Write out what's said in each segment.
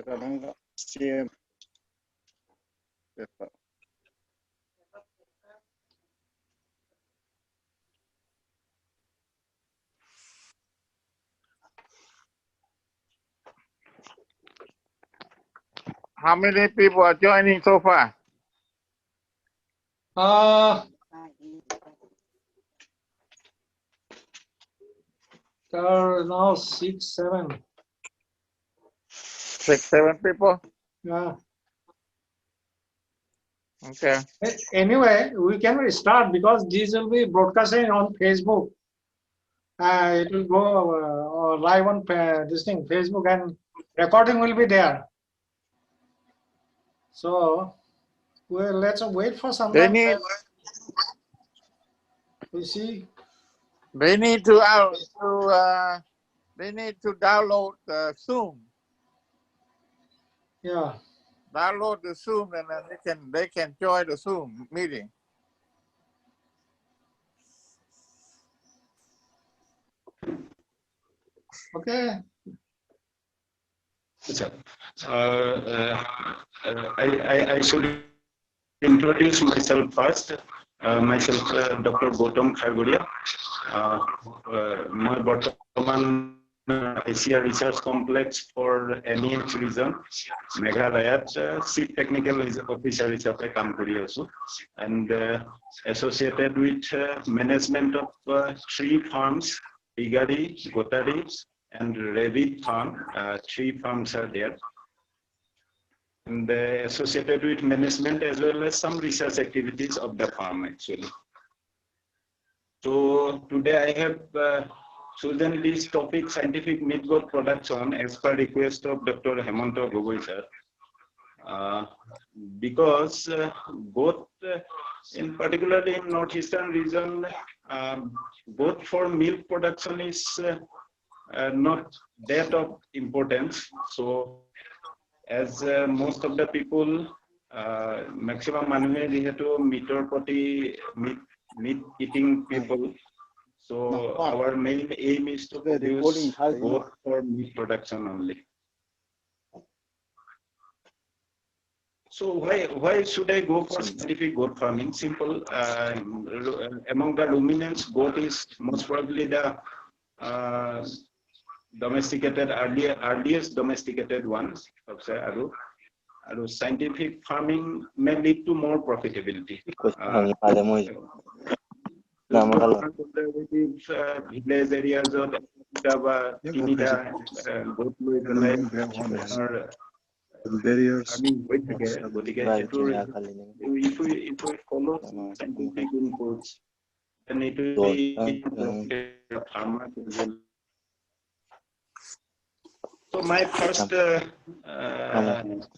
CM paper. How many people are joining so far? There are now 6, 7. 6, 7 people? Yeah. Okay. Anyway, we can start because these will be broadcasting on Facebook. It will go live on this thing, Facebook, and recording will be there. So let's wait for some time. We see. They need to download Zoom. Yeah. Download the Zoom, and then they can join the Zoom meeting. Okay. I should introduce myself first. Myself, Dr. Gautam Khargoria. My Bottoman Asia Research Complex for MEH region, Meghalaya, Chief Technical Officer and associated with management of 3 farms, Igari, Gotari, and Revit farm. 3 farms are there. And associated with management as well as some research activities of the farm actually. So today I have chosen this topic, scientific meat goat production, as per request of Dr. Hemanto Gogoi sir. Because both, in particularly in northeastern region, both for milk production is not that of importance. So as most of the people, maximum manure to meat eating people. So our main aim is to produce goat for meat production only. So why should I go for scientific goat farming? Simple. Among the ruminants, goat is most probably the domesticated earliest domesticated ones. Scientific farming may lead to more profitability. Village areas of barriers. If we follow scientific inputs, then it will be farmers as well. So my first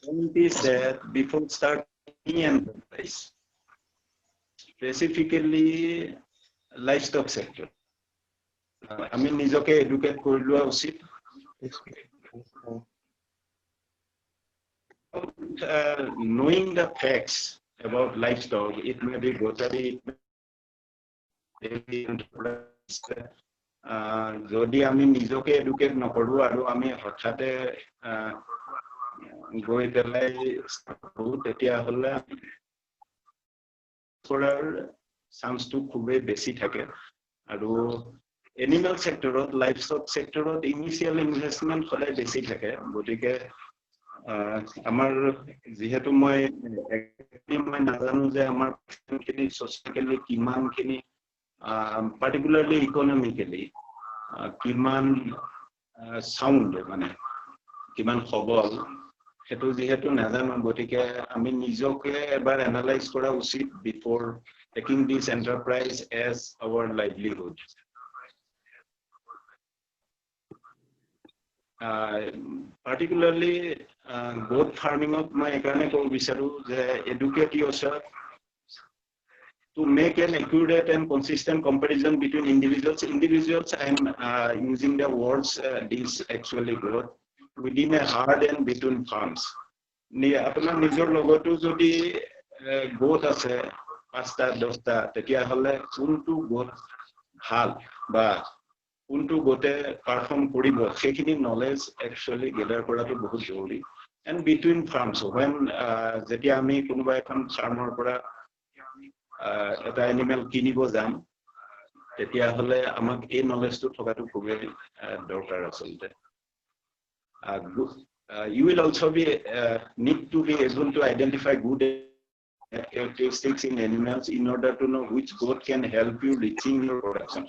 point is that before starting enterprise, specifically livestock sector, I mean, nijoke educate korlua usit. Knowing the facts about livestock, it may be grocery, it may be enterprise. যদি আমি নিজকে educate নকৰো আৰু আমি হঠাতে গৈ পেলাই তেতিয়া হলে কৰাৰ চান্সটো খুবেই বেছি থাকে আৰু এনিমেল সেক্টৰত লাইভষ্টক সেক্টৰত ইনিশিয়াল ইনভেষ্টমেন্ট সদায় বেছি থাকে গতিকে আমাৰ যেহেতু মই নাজানো যে আমাৰ সোশিয়েলি কিমানখিনি particularly economically, kiman sound মানে কিমান খবল হেতু যেহেতু নাজানো গতিকে আমি নিজকে এবাৰ এনালাইজ কৰা উচিত before taking this enterprise as our livelihood. Particularly goat farming of my ekane ko bicharu je educate yourself to make an accurate and consistent comparison between individuals. I'm using the words this actually growth within a hard and between farms. Apnar nijor logotu jodi goat ase 5টা 10টা tetia hole kuntu goat hal ba kuntu gote perform koribo sekhini knowledge actually gather korato bahut joruri and between farms. When jetia ami konoba ekon farmer pora eta animal kinibo jam, tetia hole amak ei knowledge to thokatu khube dorkar asolte. You will also be need to be able to identify good characteristics in animals in order to know which goat can help you reaching your production.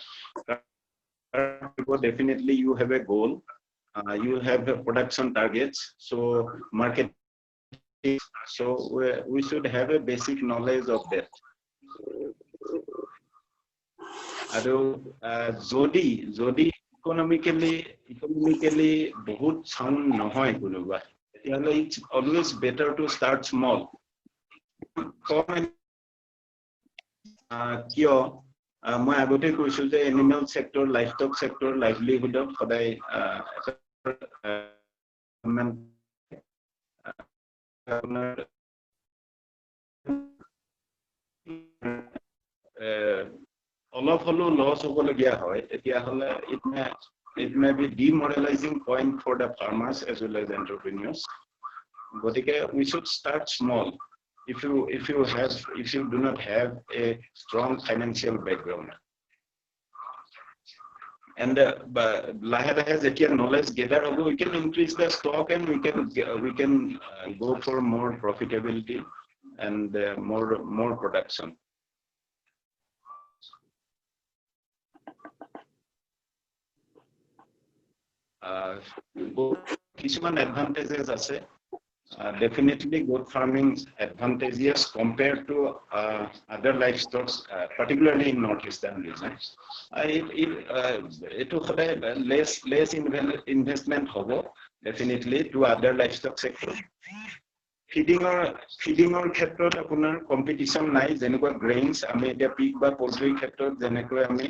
Definitely you have a goal, you have a production targets, so market, so we should have a basic knowledge of that. Jodi economically bahut sound nohoy konoba, it's always better to start small. Kyo মই আগতে কৈছিল যে animal sector livestock sector লাইভলিহুডত সদায় অলপ হলো loss হবলগীয়া হয় তেতিয়া হলে it may be demoralizing point for the farmers as well as entrepreneurs. গতিকে we should start small. If you do not have a strong financial background, and lahe jetia knowledge gather hobo, we can increase the stock and we can go for more profitability and more production. Kisuman advantages ase. Definitely goat farming advantageous compared to other livestock, particularly in northeastern region. It less investment hobo definitely to other livestock sector. Feeding or khetrot apunar competition nai jenekwa grains ami etia pig ba poultry khetrot jenekwa ami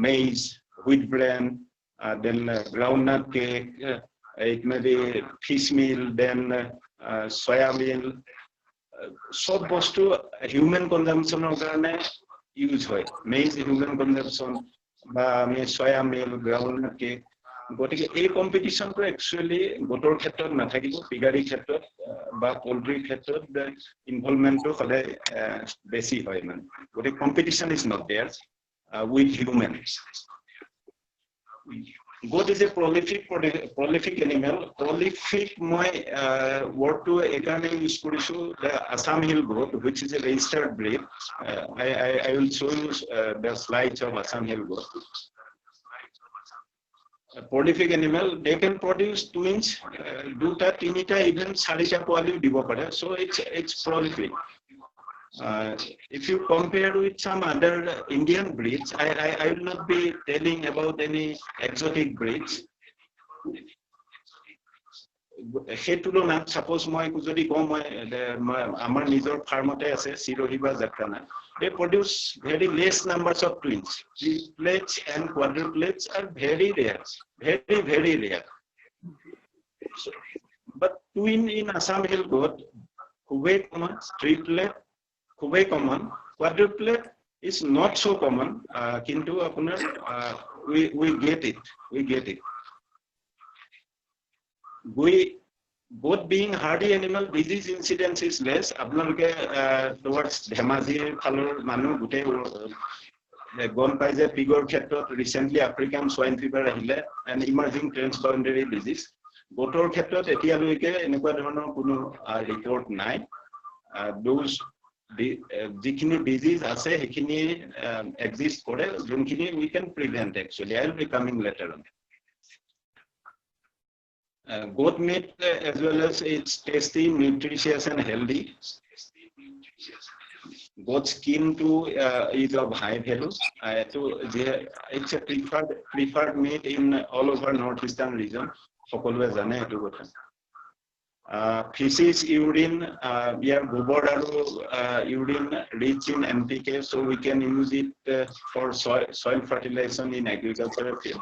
maize, wheat bran, then groundnut cake, it may be fish meal, then soya meal. Sob bostu human consumption or karone use hoy. Maize human consumption ba ami soya meal, groundnut cake. Gotike ei competition to actually gotor khetrot na thakibo, pigari khetrot ba poultry khetrot the involvement to khale besi hoy man. Gotike competition is not there with humans. Goat is a prolific animal. Prolific my word to ekane use korisu the Assam Hill goat, which is a registered breed. I will show you the slides of Assam Hill goat. A prolific animal, they can produce twins, duta, tinita, even sarita poali dibo pare. So it's prolific. If you compare with some other Indian breeds, I will not be telling about any exotic breeds. Suppose amar nijor farmote ase Sirohiba Jakrana. They produce very less numbers of twins. Triplets and quadruplets are very rare, very rare. So, but twin in Assam Hill goat, very common. Triplet, very common. Quadruplet is not so common. Kintu apunar we get it. Both being hardy animal, disease incidence is less. Apnaloke towards Dhemaji phalor manu gute gom pai je pigor khetrot recently African swine fever ahile and emerging transboundary disease. Gotor khetrot etia loike enekwa dhoroner kono report nai. Those jikhini disease ase hekhini exist kore jonkhini we can prevent actually. I will be coming later on. Goat meat as well as it's tasty, nutritious and healthy. Goat skin too is of high value. It's a preferred meat in all over northeastern region. Sokolwe jane etu kotha. Feces, urine, we have gobor aru urine rich in NPK, so we can use it for soil fertilization in agricultural field.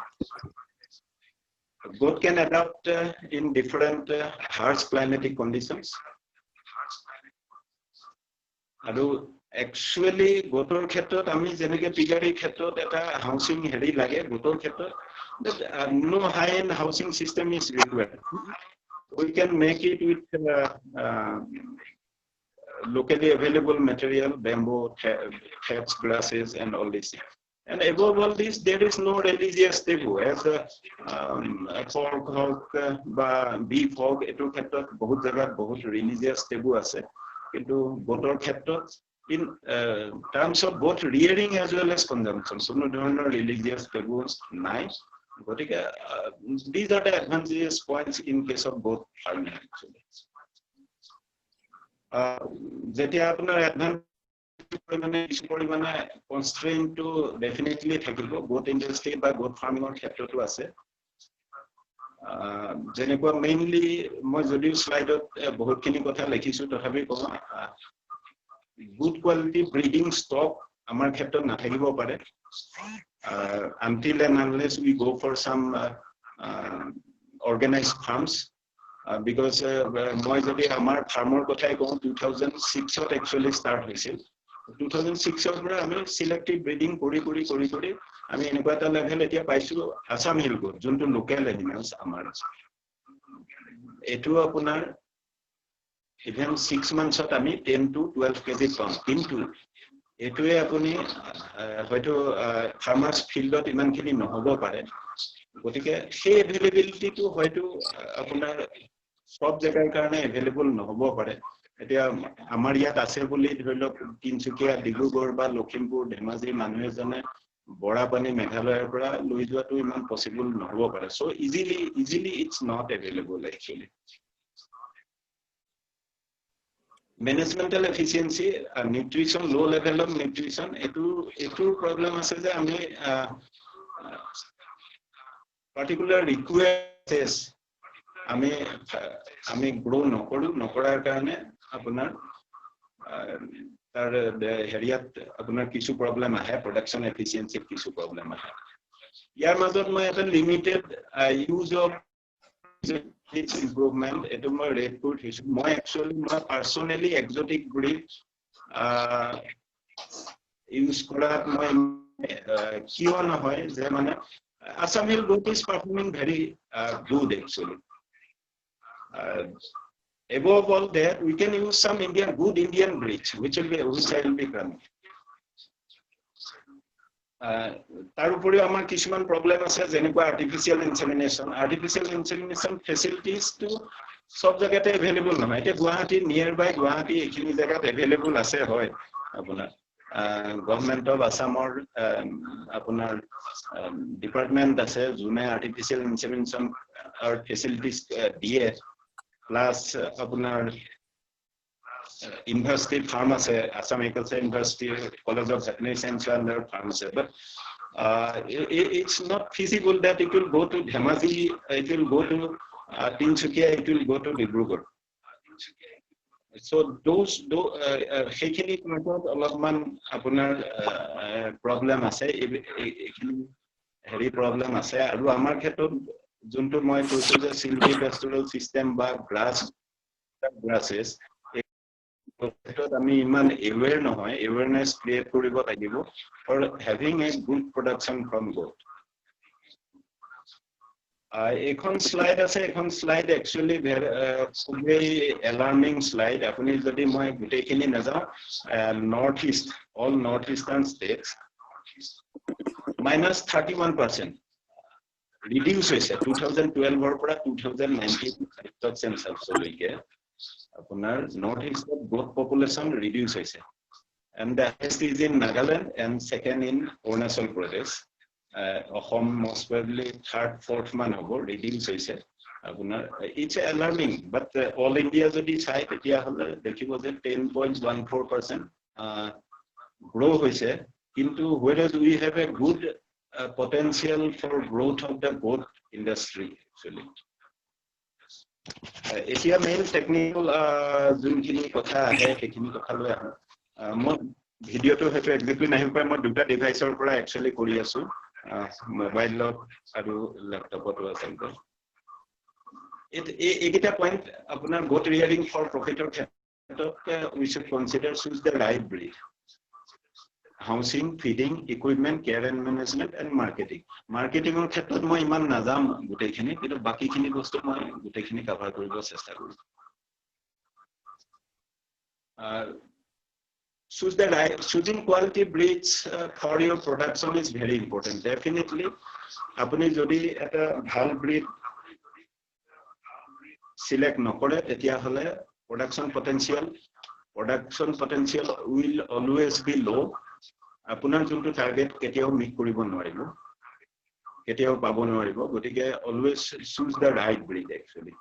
Goat can adapt in different harsh climatic conditions. Actually, gotor khetrot ami jeneke pigari khetrot eta housing heri lage gotor khetrot, but no high-end housing system is required. we can make it with locally available material, bamboo, thatch grasses, and all this. And above all this, there is no religious taboo. As pork hog ba beef hog, etu khetrot bahut jagat bahut religious taboo ase. Kintu botor khetrot in terms of both rearing as well as consumption, so no religious taboos nai. These are the advantageous points in case of both farming actually. Jetia apunar advantage constraint to definitely thakibo both industry by both farming or khetrotu ase. Jenekwa mainly moi jodi slide bahut kini kotha lekhisu tothapi ko good quality breeding stock amar khetrot nathakibo pare until and unless we go for some organized farms. Because moi jodi amar farmer kothai ko 2006 ot actually start hoisil 2006 or ami selective breeding kori ami enekwa ta level etia paisu Assam hill go juntu local animals amar etu apunar even 6 months ot ami 10 to 12 kg pam kintu etue apuni hoyto farmers field ot iman khini nohobo pare gotike সেই availability to hoyto apunar সব জায়গাৰ কাৰণে available নহব পাৰে এতিয়া আমাৰ ইয়াত আছে বুলি ধৰিলক তিনচুকীয়া ডিব্ৰুগড় বা লখিমপুৰ ধেমাজি মানুহে জনে বৰাপানী মেঘালয়ৰ পৰা লৈ যোৱাটো ইমান পসিবল নহব পাৰে so easily it's not available actually. Managemental efficiency, nutrition, low level of nutrition, etu problem ase je ami particular requests আমি grow নকৰাৰ কাৰণে আপোনাৰ তাৰ হেৰিয়াত আপোনাৰ কিছু প্ৰবলেম আহে production efficiency কিছু প্ৰবলেম আহে ইয়াৰ মাজত মই এটা লিমিটেড ইউজ অফ improvement এটো মই ৰেট কৰি থৈছো মই একচুয়ালি মই পাৰ্সোনালি এক্সোটিক ব্ৰীড ইউজ কৰাত মই কিয় নহয় যে মানে Assam hill goat is performing very good actually. Above all that, we can use some good Indian breeds, which I will be coming. Tarupuri amar kishuman problem ase jenekwa artificial insemination facilities to sob jagate available nahoy eta Guwahati nearby Guwahati ekhini jagat available ase hoy apunar government of Assam or apunar department ase june artificial insemination or facilities die plus apunar university farm ase Assam Agriculture University College of Veterinary Science and farm ase but it's not feasible that it will go to Dhemaji, it will go to Tinsukia, it will go to Dibrugarh. So those hekhini matot alopman apunar problem ase heri problem ase aru amar khetot juntu moi koisu je silvipastoral system ba grasses khetot ami iman aware nohoy awareness create koribo lagibo for having a good production from goat. Ekhon slide ase ekhon slide actually very alarming slide apuni jodi moi gutei khini najao northeast all northeastern states minus 31% reduce hoise 2012 or pora 2019 tot census loike apunar northeast goat population reduce hoise and the highest is in Nagaland and second in Arunachal Pradesh. Ahom most probably third, fourth man hobo reduce hoise apunar it's alarming but all India jodi sai etia hole dekhibo je 10.14% grow hoise kintu whereas we have a good potential for growth of the goat industry actually etia main technical junkhini kotha ahe hekhini kotha loi ahu মই ভিডিওটো হেতু exactly নাহি পাই মই দুটা ডিভাইসৰ পৰা actually কৰি আছো মোবাইলত আৰু ল্যাপটপত আছে এইটা পইণ্ট আপোনাৰ গোট ৰিয়াৰিং ফৰ প্ৰফিটৰ ক্ষেত্ৰত we should consider choose the right breed housing, feeding, equipment, care and management, and marketing. Marketing or ক্ষেত্ৰত মই ইমান নাজাম গোটেইখিনি, কিন্তু বাকিখিনি বস্তু মই গোটেইখিনি কভাৰ কৰিব চেষ্টা কৰিম। Choosing quality breeds for your production is very important. Definitely, আপুনি যদি এটা ভাল breed select নকৰে তেতিয়া হলে production potential will always be low. আপোনাৰ যোনটো টাৰ্গেট কেতিয়াও মিট কৰিব নোৱাৰিব, কেতিয়াও পাব নোৱাৰিব। গতিকে always choose the right breed actually.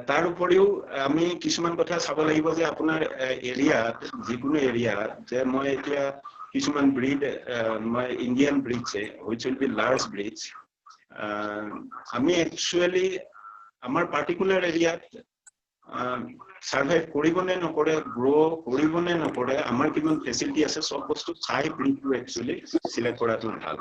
তাৰ উপৰিও আমি কিছুমান কথা চাব লাগিব যে আপোনাৰ এৰিয়াত, যিকোনো এৰিয়াত, যে মই এতিয়া কিছুমান ব্ৰিড, মই Indian breeds which will be large breeds, আমি একচুয়ালি আমাৰ পাৰ্টিকুলাৰ এৰিয়াত সার্ভাইভ কৰিব নে নকৰে, গ্ৰো কৰিব নে নকৰে, আমাৰ কিমান ফেসিলিটি আছে, সব বস্তু চাই ব্ৰিডটো একচুয়ালি সিলেক্ট কৰাটো ভাল।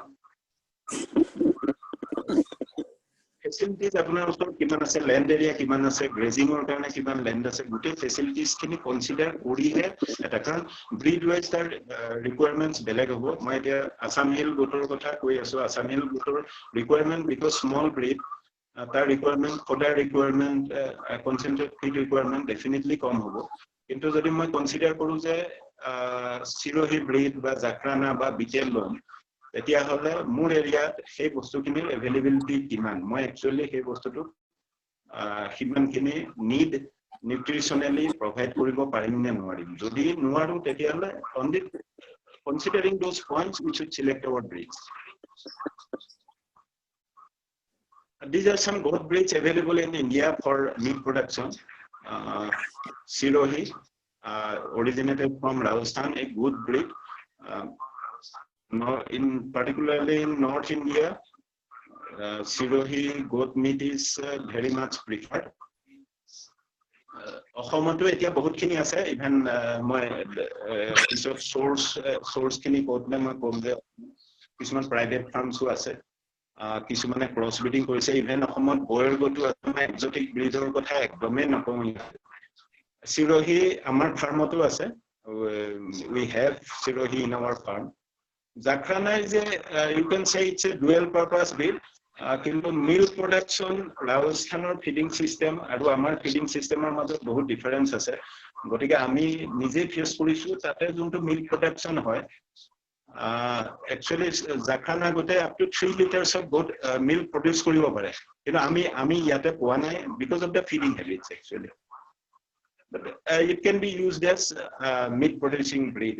ফেসিলিটিজ আপোনাৰ ওচৰত কিমান আছে, ল্যান্ড এৰিয়া কিমান আছে, গ্ৰেজিংৰ কাৰণে কিমান ল্যান্ড আছে, গোটেই ফেসিলিটিজ খিনি কনসিডাৰ কৰিহে এটা, কাৰণ ব্ৰিড ওয়াইজ তাৰ ৰিকুৱাৰমেন্টস বেলেগ হ'ব। মই এতিয়া আসাম হিল গোটৰ কথা কৈ আছো। আসাম হিল গোটৰ ৰিকুৱাৰমেন্ট বিকজ স্মল ব্ৰিড, তাৰ requirement, fodder requirement, concentrate feed requirement definitely কম হ'ব। কিন্তু যদি মই কনসিডাৰ কৰো যে সিৰোহী ব্ৰিড বা জাকৰানা বা বিটেল লোন, তেতিয়া হলে মোৰ এৰিয়াত সেই বস্তুখিনিৰ এভেইলেবিলিটি কিমান, মই একচুয়ালি সেই বস্তুটো সিমানখিনি নিড নিউট্ৰিশনালি প্ৰভাইড কৰিব পাৰিম নে নোৱাৰিম। যদি নোৱাৰো তেতিয়া হলে only considering those points we should select our breeds. These are some goat breeds available in India for meat production. Sirohi, originated from Rajasthan, a good breed. Particularly in North India, Sirohi goat meat is very much preferred. অসমতো এতিয়া বহুত খিনি আছে, even মই পিছত source খিনি কোটলে মই কম যে কিছুমান প্ৰাইভেট ফাৰ্মছো আছে, কিছুমানে ক্ৰছ ব্ৰিডিং কৰিছে। ইভেন অসমত বয়ৰ গটো আছে, এক্সোটিক ব্ৰিডৰ কথা একদমেই নকওঁ। Sirohi আমাৰ ফাৰ্মতো আছে, we have Sirohi in our farm. Zakrana is you can say it's a dual purpose breed. কিন্তু মিল্ক প্ৰডাকশন, ৰাজস্থানৰ ফিডিং সিস্টেম আৰু আমাৰ ফিডিং সিস্টেমৰ মাজত বহুত ডিফাৰেন্স আছে। গতিকে আমি নিজে ফেস কৰিছো, তাতে যোনটো মিল্ক প্ৰডাকশন হয়, একচুয়ালি জাকৰানা গোটে up to 3 litres of goat milk produce কৰিব পাৰে, কিন্তু আমি ইয়াতে পোৱা নাই because of the feeding habits actually. But it can be used as meat producing breed.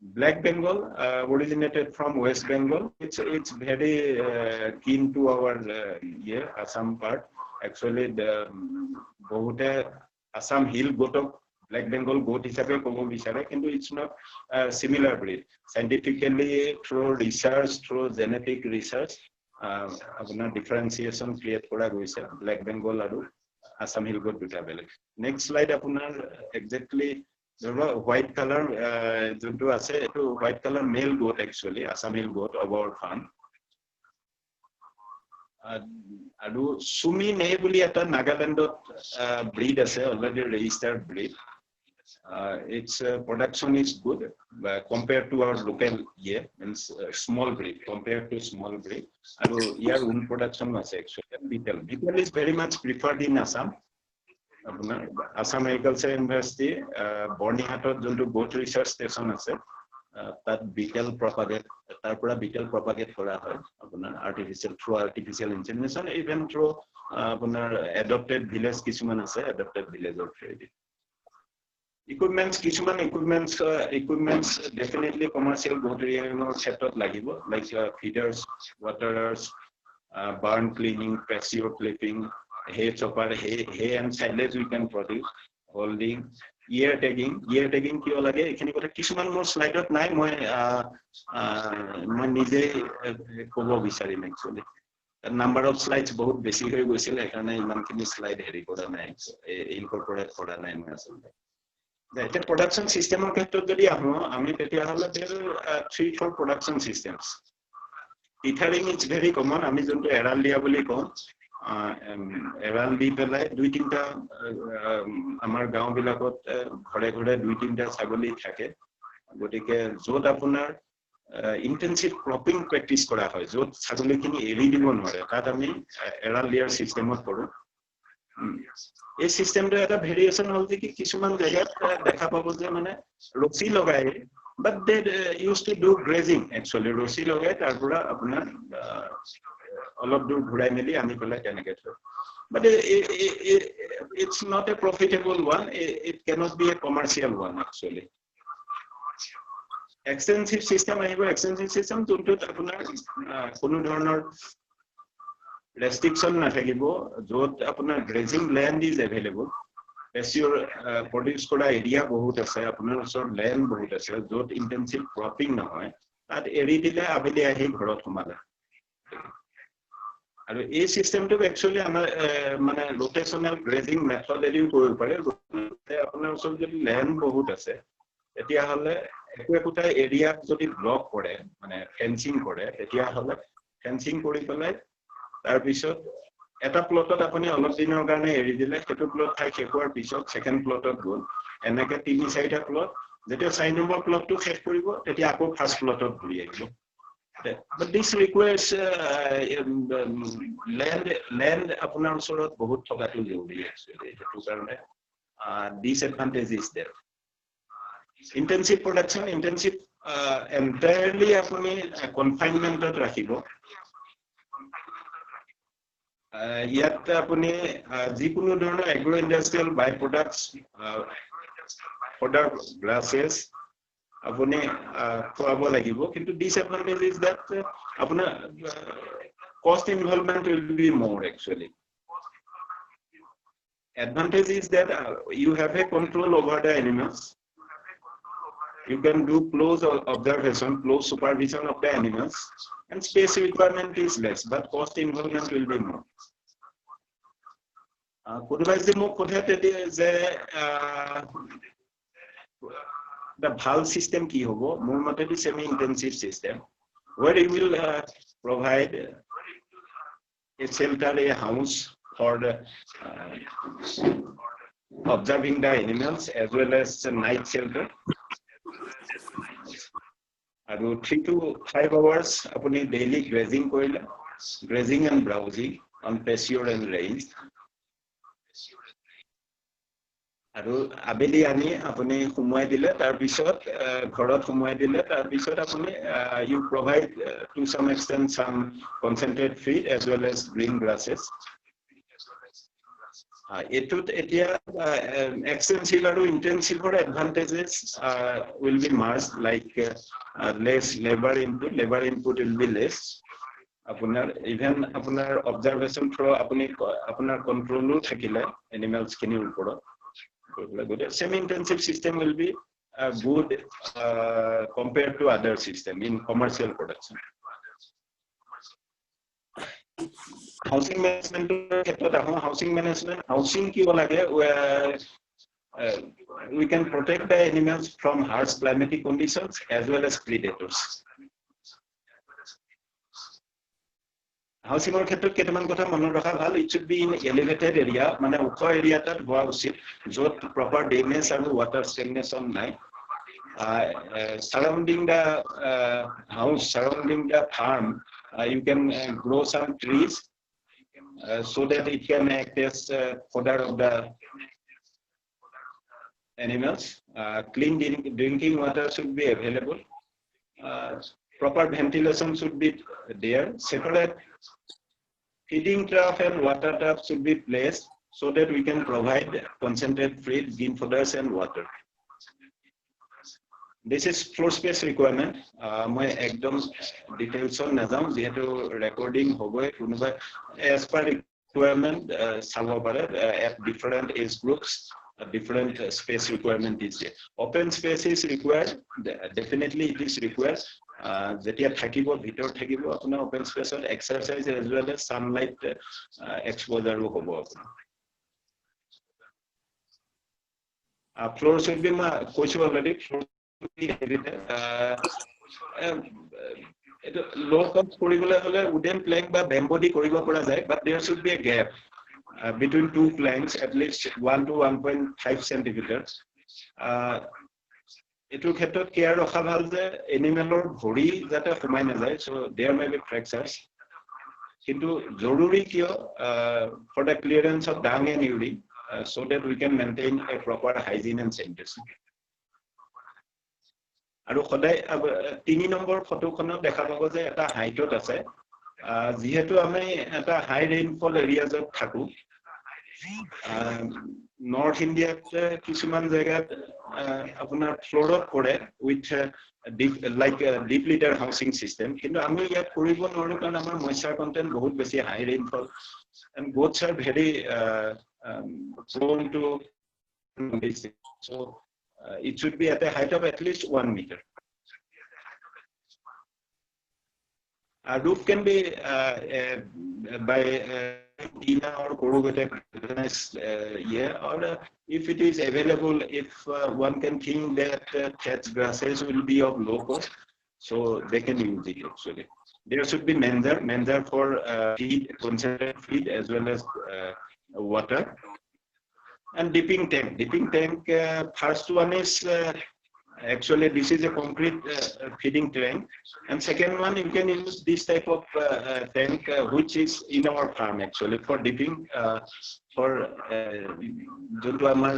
Black Bengal, originated from West Bengal. It's very keen to our Assam part. Actually, the bohuta Assam hill goat of Black Bengal goat hisabe kobo bichare, kintu it's not a similar breed. Scientifically, through research, through genetic research, apnar differentiation create kora goise Black Bengal aru Assam hill goat duta beleg. Next slide apnar exactly white color যোনটো আছে, এটো white color male goat actually, Assam hill goat of our farm. আৰু সুমি নে বুলি এটা নাগালেণ্ডত breed আছে, already registered breed. Its production is good compared to our local means small breed, compared to small breed. আৰু ইয়াৰ own production আছে actually. Beetle is very much preferred in Assam. Assam Agriculture University, Bornihatot যোনটো goat research station আছে, তাত betel প্ৰপাগেট, তাৰ পৰা betel প্ৰপাগেট কৰা হয় আপোনাৰ আৰ্টিফিশিয়াল ইনসেমিনেশন, ইভেন থ্ৰু আপোনাৰ এডপ্টেড ভিলেজ কিছুমান আছে, এডপ্টেড ভিলেজৰ থ্ৰুদি। কিছুমান ইকুইপমেন্টস ডেফিনেটলি কমাৰ্চিয়েল গোট ৰিয়াৰৰ ক্ষেত্ৰত লাগিব, like feeders, waterers, barn cleaning, pasture clipping, hay chopper, hay and silage we can produce, holding, ear tagging কিয় লাগে এখিনি কথা কিছুমান মোৰ স্লাইডত নাই, মই নিজে ক'ব বিচাৰিম একচুয়ালি। নাম্বাৰ অফ স্লাইডস বহুত বেছি হৈ গৈছিল, সেইকাৰণে ইমানখিনি স্লাইড হেৰি কৰা নাই, ইনকৰ্পোৰেট কৰা নাই মই আচলতে। এতিয়া প্ৰডাকশন সিস্টেমৰ ক্ষেত্ৰত যদি আহো আমি, তেতিয়াহ'লে there are 3-4 production systems. Tethering is very common, আমি যোনটো এৰাল দিয়া বুলি কওঁ, এৰাল দি পেলাই দুই তিনটা আমাৰ গাঁও বিলাকত ঘৰে ঘৰে দুই তিনটা ছাগলী থাকে গতিকে য'ত আপোনাৰ ইন্টেনসিভ ক্ৰপিং প্ৰেক্টিস কৰা হয় য'ত ছাগলীখিনি এৰি দিব নোৱাৰে তাত আমি এৰাল দিয়াৰ সিস্টেমত কৰো এই সিস্টেমটো এটা ভেৰিয়েশন হ'ল যে কিছুমান জায়গাত দেখা পাব যে মানে ৰছী লগাই but they used to do grazing actually ৰছী লগাই তাৰ পৰা আপোনাৰ অলপ দূৰ ঘূৰাই মেলি আনি পেলাই তেনেকে থয় but it's not a profitable one it cannot be a commercial one actually extensive system আহিব extensive system যোনটোত আপোনাৰ কোনো ধৰণৰ restriction নাথাকিব য'ত আপোনাৰ grazing land is available pasture produce কৰা area বহুত আছে আপোনাৰ ওচৰত land বহুত আছে য'ত intensive cropping নহয় তাত এৰি দিলে আবেলি আহি ঘৰত সোমালে আৰু এই সিস্টেমটো একচুয়ালি আমাৰ মানে rotational grazing method এৰিও কৰিব পাৰে আপোনাৰ ওচৰত যদি land বহুত আছে তেতিয়া হলে একোটা এৰিয়া যদি ব্লক কৰে মানে ফেন্সিং কৰে তেতিয়া হলে ফেন্সিং কৰি পেলাই তাৰ পিছত এটা প্লটত আপুনি অলপ দিনৰ কাৰণে এৰি দিলে সেইটো প্লট ঠাই শেষ হোৱাৰ পিছত সেকেন্ড প্লটত গ'ল এনেকে তিনি চাৰিটা প্লট যেতিয়া 4 নম্বৰ প্লটটো শেষ কৰিব তেতিয়া আকৌ ফাৰ্স্ট প্লটত ঘূৰি আহিব but this requires land আপোনাৰ ওচৰত বহুত থকাটো জৰুৰী actually সেইটো কাৰণে disadvantage is there intensive production intensive entirely apuni confinement ot rakhibo yat apuni jikuno dhoroner agro industrial by products product grasses apuni khwabo lagibo kintu disadvantage is that apuna cost involvement will be more actually advantage is that you have a control over the animals you can do close observation close supervision of the animals and space requirement is less but cost involvement will be more otherwise the more the bhal system ki hobo more mate semi intensive system where you will provide a shelter a house for the observing the animals as well as a night shelter আৰু 3 to 5 hours apuni daily grazing koila grazing and browsing on pasture and range আৰু abeli ani apuni humai dile tar bisot ghorot humai dile tar bisot apuni you provide to some extent some concentrated feed as well as green grasses etut etia extensive aru intensive or advantages will be merged like less labor input will be less apunar even apunar observation through apuni apunar control thakile animals kini upor good semi intensive system will be good compared to other system in commercial production housing management housing management housing ki lage we can protect the animals from harsh climatic conditions as well as predators housing or khetrot ketaman kotha monon rakha bhal it should be in elevated area mane ukho area tat howa usit jot proper drainage and water stagnation nai surrounding the house surrounding the farm you can grow some trees so that it can act as fodder of the animals clean drinking water should be available proper ventilation should be there separate feeding trough and water trough should be placed so that we can provide concentrated feed green fodders and water this is floor space requirement moi ekdom details on nazam jehetu recording hoboy kunuba as per requirement sabo pare at different age groups different space requirement is there open space is required definitely it is required jetia thakibo bhitor thakibo apuna open space or exercise as well as sunlight exposure hobo apuna floor should be ma koisu already floor low cost কৰিবলৈ হলে wooden plank বা bamboo দি কৰিব পৰা যায়, but there should be a gap between two planks at least 1 to 1.5 centimeters. এটো ক্ষেত্ৰত care ৰখা ভাল যে এনিমেলৰ ভৰি যাতে সোমাই নাযায়, so there may be fractures. কিন্তু জৰুৰী কিয় for the clearance of dung and urine, so that we can maintain a proper hygiene and sanitation. আৰু সদায় 3 নম্বৰ ফটোখনত দেখা পাব যে এটা হাইটত আছে, যেহেতু আমি এটা হাই ৰেইনফল এৰিয়াজত থাকো, নৰ্থ ইণ্ডিয়াত কিছুমান জায়গাত আপোনাৰ ফ্লোৰত পৰে with like deep litter housing system, কিন্তু আমি ইয়াত কৰিব নোৱাৰো কাৰণ আমাৰ ময়শ্চাৰ কন্টেন্ট বহুত বেছি high rainfall and goats are very prone to this, so it should be at a height of at least 1 meter. A roof can be by Tina or corrugated or if it is available, if one can think that thatched grasses will be of low cost, so they can use it actually. There should be manger for feed, concentrated feed as well as water. And dipping tank, first one is actually this is a concrete feeding tank, and second one you can use this type of tank which is in our farm actually for dipping for jonto amar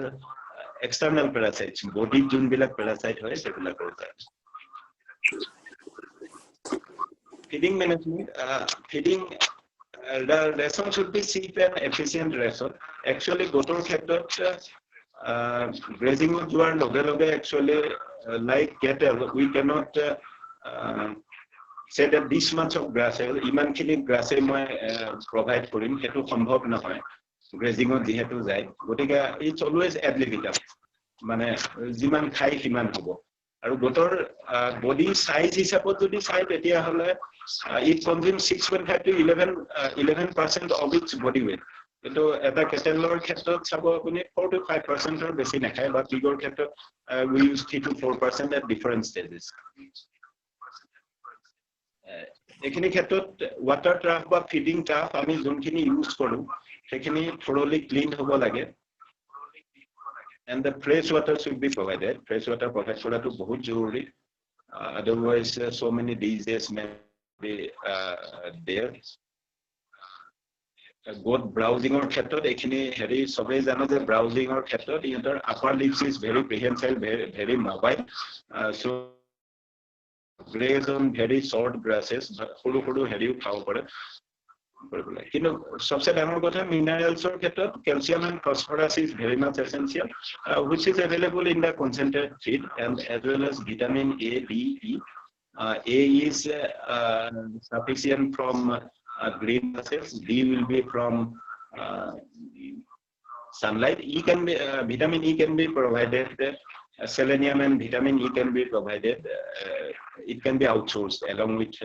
external parasites, body jun bilak parasite hoy segula korta. Feeding management, feeding the ration should be cheap and efficient ration. Actually gotor khetrot grazing joar loge loge actually like cattle we cannot say that this much of grass iman khini grass moi provide korim hetu sambhav nahoy grazing jehetu jay gotika it's always ad libitum mane jiman khai himan hobo aru gotor body size hisabot jodi sai tetia hole it consumes 6.5 to 11% of its body weight. কিন্তু এটা কেটেলৰ ক্ষেত্ৰত চাব আপুনি 4 to 5% or বেছি নাখায়, বা পিগৰ ক্ষেত্ৰত we use 3 to 4% at different stages. এখিনি ক্ষেত্ৰত ওয়াটাৰ ট্ৰাফ বা ফিডিং ট্ৰাফ আমি যোনখিনি ইউজ কৰো সেখিনি thoroughly clean হ'ব লাগে, and the fresh water should be provided. Fresh water provide কৰাটো বহুত জৰুৰী, otherwise so many diseases may be there. Goat browsing or ক্ষেত্ৰত এখিনি হেৰি সবে জানো যে browsing or ক্ষেত্ৰত ইহঁতৰ upper lips is very prehensile, very mobile, so graze on very short grasses, সৰু সৰু হেৰিও খাব পাৰে। কিন্তু সবচেয়ে ডাঙৰ কথা মিনাৰেলছৰ ক্ষেত্ৰত calcium and phosphorus is very much essential, which is available in the concentrated feed, and as well as vitamin A, D, E. A is sufficient from green grasses. D will be from sunlight. E can be vitamin E can be provided. Selenium and vitamin E can be provided. It can be outsourced along with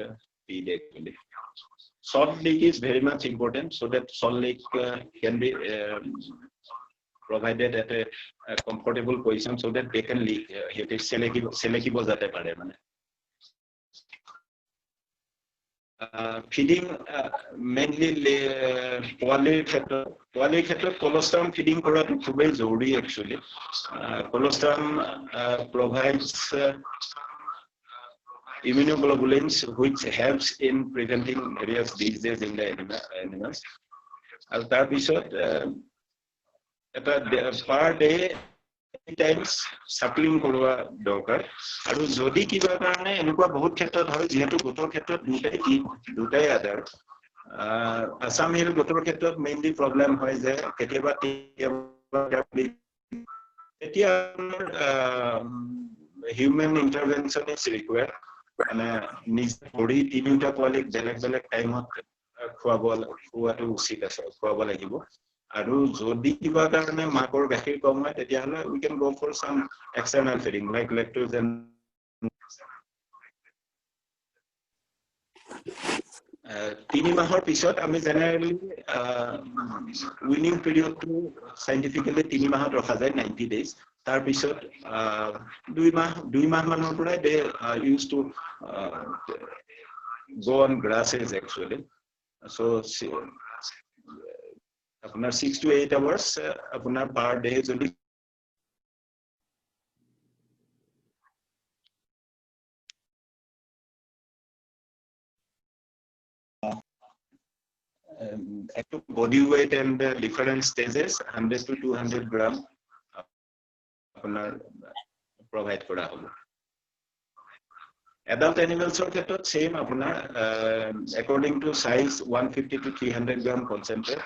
feed actually. Salt lick is very much important, so that salt lick can be provided at a comfortable position so that they can lick. It is selective jate pare mane. Feeding mainly poalir khetrot colostrum feeding koratu khubei joruri actually. Colostrum provides immunoglobulins which helps in preventing various diseases in the animals. Aru tar pisot eta per day times suckling korwa dorkar, aru jodi kiba karone enukwa bahut khetrot hoy jehetu gotor khetrot dutai adar Assam hill gotor khetrot mainly problem hoy je ketiaba human intervention is required, মানে নিজ পৰি তিনিটা পোৱালিক বেলেগ বেলেগ টাইমত খোৱাটো উচিত আছে, খোৱাব লাগিব। আৰু যদি কিবা কাৰণে মাকৰ গাখীৰ কম হয় তেতিয়াহ'লে we can go for some external feeding like lactose and 3 মাহৰ পিছত আমি জেনাৰেলি উইনিং পিৰিয়ডটো সাইন্টিফিক্যালি 3 মাহত ৰখা যায় 90 days। তাৰ পিছত 2 মাহ মানৰ পৰা they used to go on grasses actually. So আপোনাৰ 6 to 8 hours আপোনাৰ per day যদি body weight and different stages 100 to 200 gram আপোনাৰ provide কৰা হ'ব adult animals or ক্ষেত্ৰত same আপোনাৰ according to size 150 to 300 gram concentrate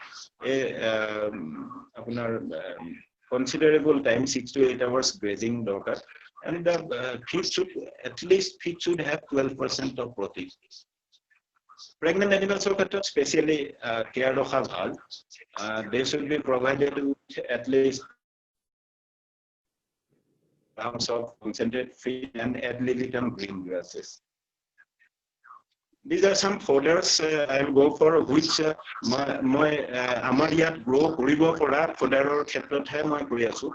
আপোনাৰ considerable time 6 to 8 hours grazing দৰকাৰ and the feed should at least have 12% of protein. Pregnant animals or especially care of bhal they should be provided with at least grams of concentrated feed and ad libitum green grasses. These are some fodders I will go for which my amar yat grow koribo pora fodderor khetrot he moi kori asu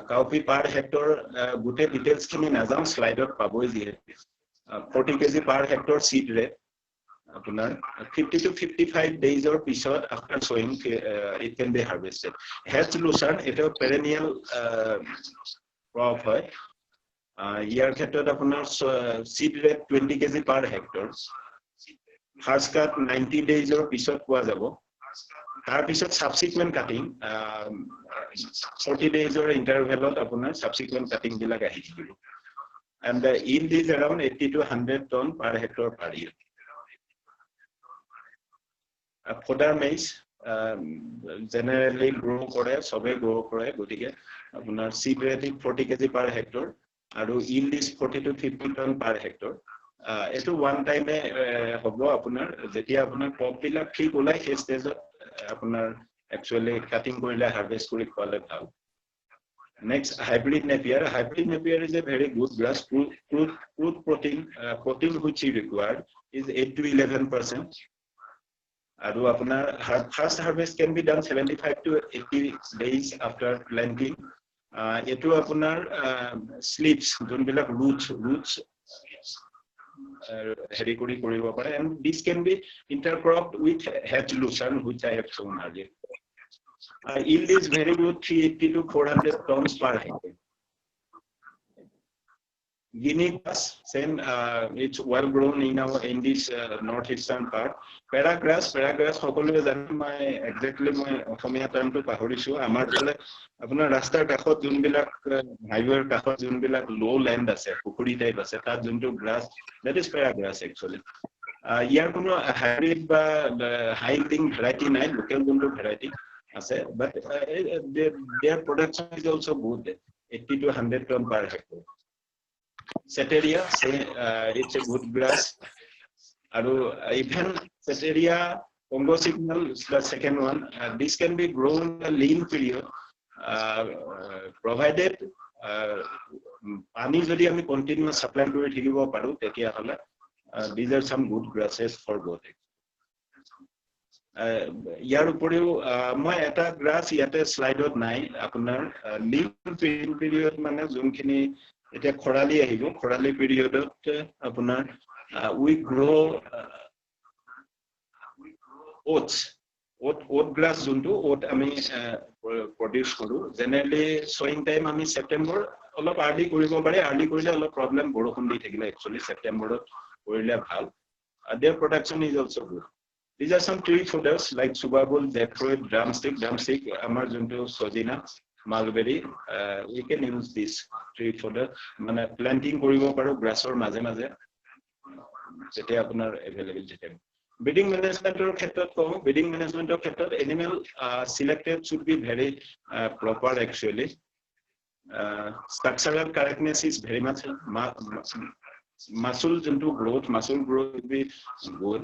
cowpea per hectare gute details khini nazam slide ot paboi dihe 40 kg per hectare seed rate আপোনাৰ 50 to 55 days or pisot after sowing it can be harvested. Hedge lucerne এটা perennial crop হয় ইয়াৰ ক্ষেত্ৰত আপোনাৰ seed rate 20 kg per hectare first cut 90 days or pisot পোৱা যাব তাৰ পিছত subsequent cutting 40 days or interval ত আপোনাৰ subsequent cutting বিলাক আহি থাকিব and the yield is around 80 to 100 ton per hectare per year. Fodder maize generally grow কৰে সবে grow কৰে গতিকে আপোনাৰ seed rate 40 kg per hectare আৰু yield is 40 to 50 ton per hectare এটো one time হ'ব আপোনাৰ যেতিয়া আপোনাৰ crop বিলাক ঠিক ওলাই সেই stage আপোনাৰ actually cutting কৰিলে harvest কৰি খোৱালে ভাল Next, hybrid napier. Hybrid napier is a very good grass. Crude protein which is required is 8 to 11%. Adu apnar first harvest can be done 75 to 80 days after planting. Etu apnar slips, jonbilak roots heri kori koribo pare, and this can be intercropped with hedge lucerne, which I have shown earlier. Yield is very good, 380 to 400 tons per hectare. Guinea grass, same, it's well grown in this northeastern part. Paragrass, সকলোৱে জানে মই exactly মই অসমীয়া টাৰ্মটো পাহৰিছো আমাৰ ফালে আপোনাৰ ৰাস্তাৰ কাষত যোনবিলাক হাইৱেৰ কাষত যোনবিলাক লো ল্যান্ড আছে পুখুৰী টাইপ আছে তাত যোনটো grass that is paragrass actually. ইয়াৰ কোনো হাইব্ৰিড বা হাই yielding variety নাই লোকেল যোনটো variety but their production is also good 80 to 100 ton per hectare. Ceteria, it's a good grass. Even Ceteria, Congo signal is the second one. This can be grown in a lean period, provided pani jodi ami continuous supply kori thikibo paru tetia hala these are some good grasses for both. ইয়াৰ উপৰিও মই এটা grass ইয়াতে স্লাইডত নাই আপোনাৰ leave period মানে যোনখিনি এটা খৰালি আহিব খৰালি পিৰিয়ডত আপোনাৰ we grow oats grass যোনটো oat আমি produce কৰো generally sowing time আমি September অলপ early কৰিব পাৰে early কৰিলে অলপ problem বৰষুণ দি থাকিলে actually September ত কৰিলে ভাল their production is also good. These are some tree fodders like subabul, jackfruit, drumstick, amar junto sojina, mulberry. We can use this tree fodder. Mane planting koribo paro grassor maze maze. Jete apunar available jete. Breeding management or khetrot ko breeding management or khetrot animal selected should be very proper actually. Structural correctness is very much muscle growth will be good.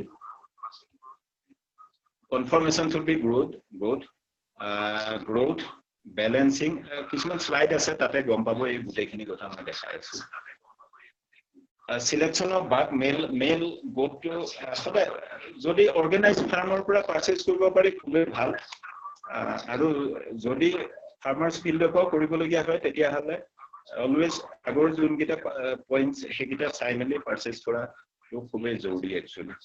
Conformation should be growth, balancing. Kisman slide ase tate gom pabo ei gutekhini kotha moi dekhai asu. Selection of buck male goat to jodi organized farmer pura purchase koribo pare khube bhal aru jodi farmers field ko koribologia hoy tetia hale always আগৰ যোনকেইটা points সেইকেইটা চাই মেলি purchase কৰা তো খুবেই জৰুৰী actually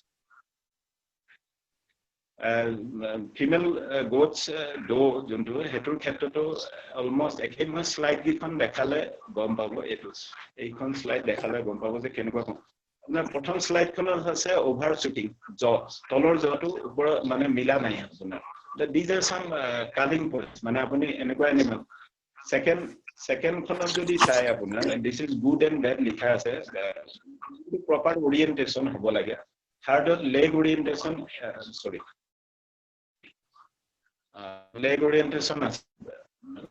female goats do যোনটো হেতুৰ ক্ষেত্ৰতো almost একেই মই slide কিখন দেখালে গম পাব এটো এইখন slide দেখালে গম পাব যে কেনেকুৱা আপোনাৰ প্ৰথম slide খনত আছে over shooting জ তলৰ জটো ওপৰ মানে মিলা নাই আপোনাৰ these are some calling points মানে আপুনি এনেকুৱা animal second খনত যদি চাই আপোনাৰ this is good and bad লিখা আছে proper orientation হ'ব লাগে third leg orientation sorry leg orientation আছে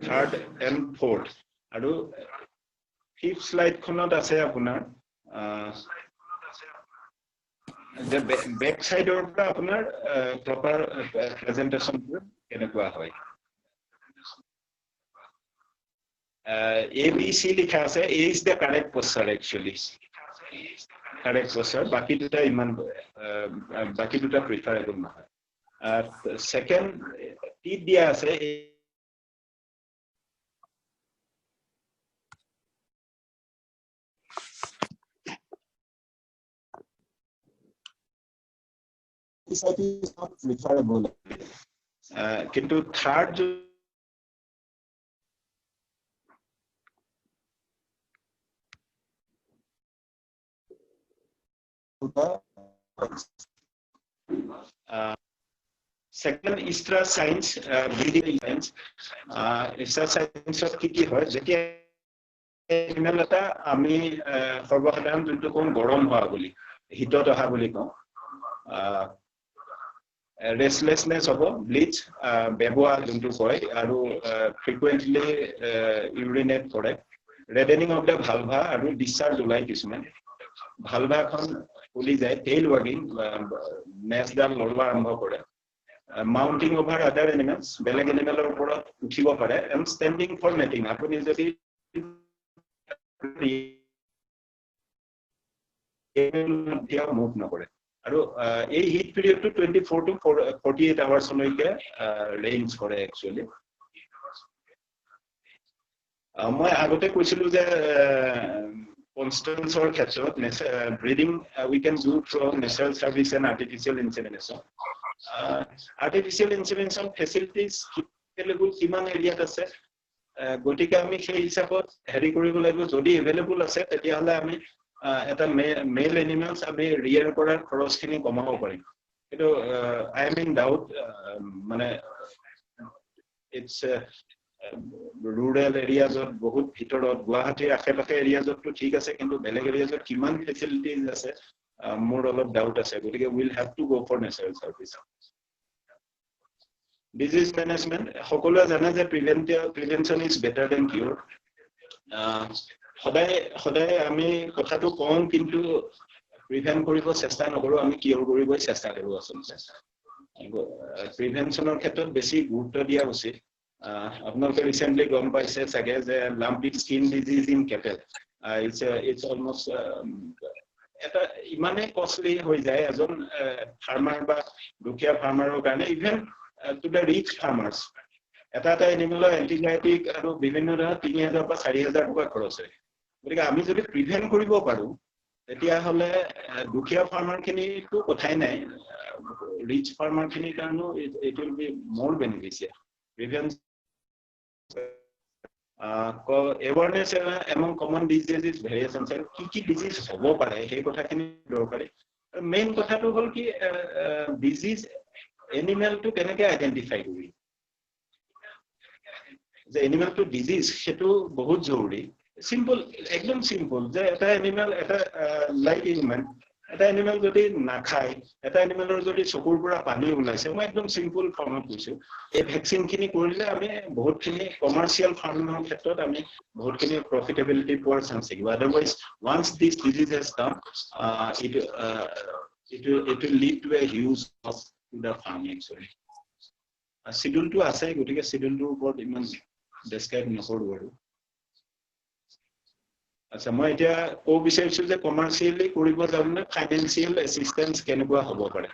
third and fourth আৰু fifth slide খনত আছে আপোনাৰ the back side or আপোনাৰ proper presentation কেনেকুৱা হয় A B C লিখা আছে A is the correct posture actually correct posture বাকি দুটা ইমান বাকি দুটা preferable নহয় second T দিয়া আছে is not preferable কিন্তু third second extra science breeding science extra science of কি হয় যেতিয়া animal এটা আমি সৰ্বসাধাৰণ যোনটো কোন গৰম হোৱা বুলি হিটত অহা বুলি কওঁ restlessness হ'ব bleach বেবোৱা যোনটো কয় আৰু frequently urinate কৰে reddening of the vulva আৰু discharge ওলাই কিছুমান ভালভা খন ফুলি যায় tail wagging নেজডাল লৰবা আৰম্ভ কৰে mounting over other animals বেলেগ এনিমেলৰ ওপৰত উঠিব পাৰে and standing for mating আপুনি যদি এতিয়া মুভ নকৰে আৰু এই হিট পিৰিয়ডটো 24 to 48 hours লৈকে ৰেঞ্জ কৰে একচুয়ালি মই আগতে কৈছিলো যে constants or ক্ষেত্ৰত breeding we can do through natural service and artificial insemination artificial insemination facilities available কিমান এৰিয়াত আছে গটিকে আমি সেই হিচাপত হেৰি কৰিব লাগিব যদি available আছে তেতিয়া হলে আমি এটা মেল এনিমেলস আমি ৰিয়াৰ কৰাৰ খৰচখিনি কমাব পাৰিম কিন্তু I am in doubt মানে it's rural areas of বহুত ভিতৰত গুৱাহাটীৰ আশেপাশে এৰিয়াজত তো ঠিক আছে কিন্তু বেলেগ এৰিয়াজত কিমান ফেসিলিটিজ আছে মোৰ অলপ ডাউট আছে গতিকে will have to go for natural service disease management সকলোৱে জানে যে prevention is better than cure সদায় আমি কথাটো কম কিন্তু প্ৰিভেন্ট কৰিব চেষ্টা নকৰো আমি কিউৰ কৰিব চেষ্টা কৰো আচলতে প্ৰিভেনচনৰ ক্ষেত্ৰত বেছি গুৰুত্ব দিয়া উচিত আপোনালোকে ৰিসেন্টলি গম পাইছে চাগে যে lumpy skin disease in cattle it's almost এটা ইমানে কষ্টলি হৈ যায় এজন ফাৰ্মাৰ বা দুখীয়া ফাৰ্মাৰৰ কাৰণে even to the rich farmers এটা এনিমেলৰ এন্টিবায়োটিক আৰু বিভিন্ন ধৰণৰ 3000 বা 4000 টকা খৰচ হয় গতিকে আমি যদি প্ৰিভেন্ট কৰিব পাৰো তেতিয়া হলে দুখীয়া ফাৰ্মাৰ খিনিটো কথাই নাই ৰিচ ফাৰ্মাৰ খিনিৰ কাৰণে it will be more beneficial prevention awareness among common diseases variations কি disease হ'ব পাৰে সেই কথাখিনি দৰকাৰী মেইন কথাটো হ'ল কি disease animal to কেনেকৈ আইডেন্টিফাই কৰি যে animal to disease সেটো বহুত জৰুৰী সিম্পল একদম সিম্পল যে এটা এনিমেল এটা লাইক হিউম্যান এটা এনিমেল যদি না খায় এটা এনিমেলৰ যদি চকুৰ পৰা পানী ওলাইছে মই একদম সিম্পল ফৰ্মত কৈছো এই ভ্যাকচিন খিনি কৰিলে আমি বহুতখিনি কমাৰ্শিয়াল ফাৰ্মিংৰ ক্ষেত্ৰত আমি বহুতখিনি প্ৰফিটেবিলিটি পোৱাৰ চান্স থাকিব otherwise once this disease has come it will lead to a huge loss to the farming actually schedule to আছে গতিকে schedule টোৰ ওপৰত ইমান ডেসক্ৰাইব নকৰো আৰু আচ্ছা মই এতিয়া কো বিচাৰিছো যে কমাৰ্শিয়ালি কৰিব যাওঁতে ফাইনান্সিয়াল এসিস্টেন্স কেনেকুৱা হ'ব পাৰে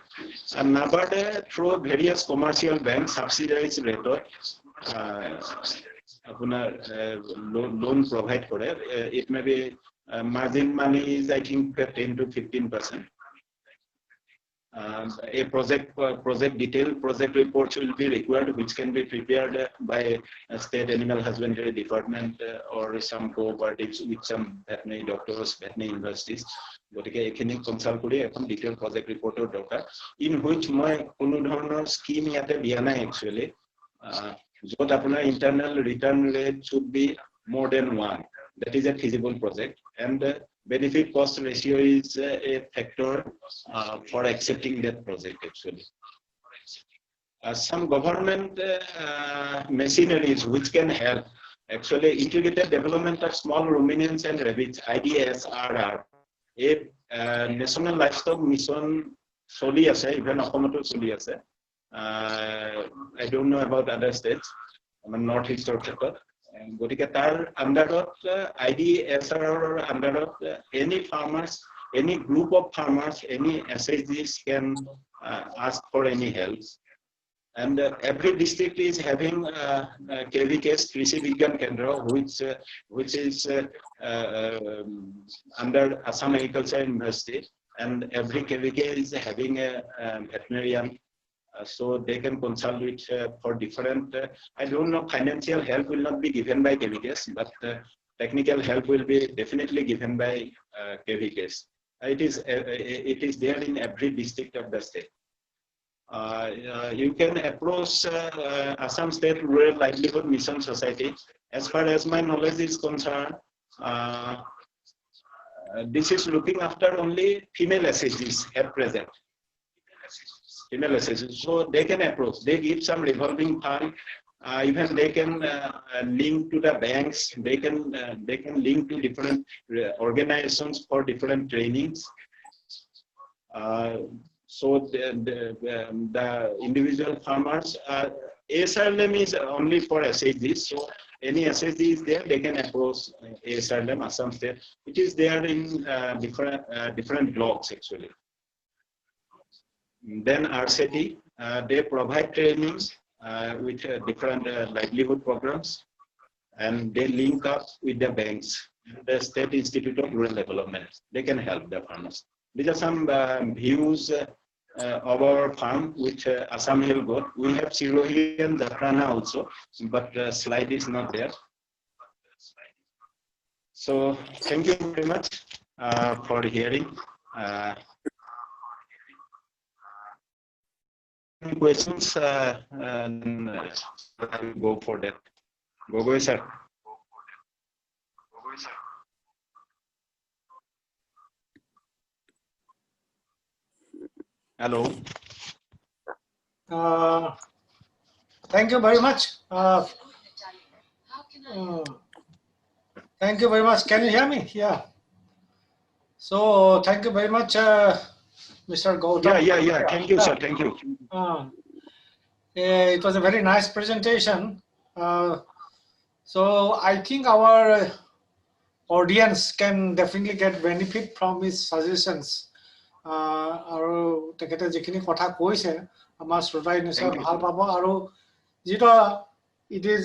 নাবাৰ্ডে through various commercial bank subsidise ৰেটত loan provide for it. It may be margin money is I think 10 to 15%. A project detailed project reports will be required, which can be prepared by a state animal husbandry department or some cooperatives with some veterinary doctors, veterinary universities. গতিকে এইখিনি consult কৰি এখন detail project ৰিপৰ্টৰ দৰকাৰ, in which মই কোনো ধৰণৰ scheme ইয়াতে দিয়া নাই একচুৱেলি, য'ত আপোনাৰ internal return rate should be more than 1. That is a feasible project, and benefit cost ratio is a factor for accepting that project actually. Some government machineries which can help actually integrated development of small ruminants and rabbits, IDSRR. A national livestock mission choli ase, even Asomoto choli ase. I don't know about other states, northeast or Chhattisgarh. গতিকে তাৰ আন্ডাৰত IDSRR আন্ডাৰত any farmers, any group of farmers, any SHGs can ask for any help. And every district is having KVKs, Krishi Vigyan Kendra, which is under Assam Agriculture University, and every KVK is having a veterinarian. So they can consult with for different, I don't know, financial help will not be given by KVKs, but technical help will be definitely given by KVKs. It is there in every district of the state. You can approach Assam State Rural Livelihood Mission Society. As far as my knowledge is concerned, this is looking after only female SHGs at present. Female SHGs, so they can approach. They give some revolving fund. Even they can link to the banks. They can link to different organizations for different trainings. So the individual farmers, ASRLM is only for SHGs. So any SHG is there, they can approach ASRLM, Assam State. It is there in different blocks actually. Then RCT, they provide trainings with different livelihood programs, and they link up with the banks, the State Institute of Rural Development. They can help the farmers. These are some views of our farm which Assam Hill got. We have Sirohi and Zakrana also, but the slide is not there. So thank you very much for hearing. Questions? I will go for that. Go, sir. Hello. Thank you very much. Thank you very much. Can you hear me? Yeah. So thank you very much, Mr. Gautam. Yeah. Thank you, sir. Thank you. It was a very nice presentation. So I think our audience can definitely get benefit from his suggestions. আৰু তেখেতে যিখিনি কথা কৈছে আমাৰ শ্ৰোতাই নিশ্চয় ভাল পাব। আৰু যিটো it is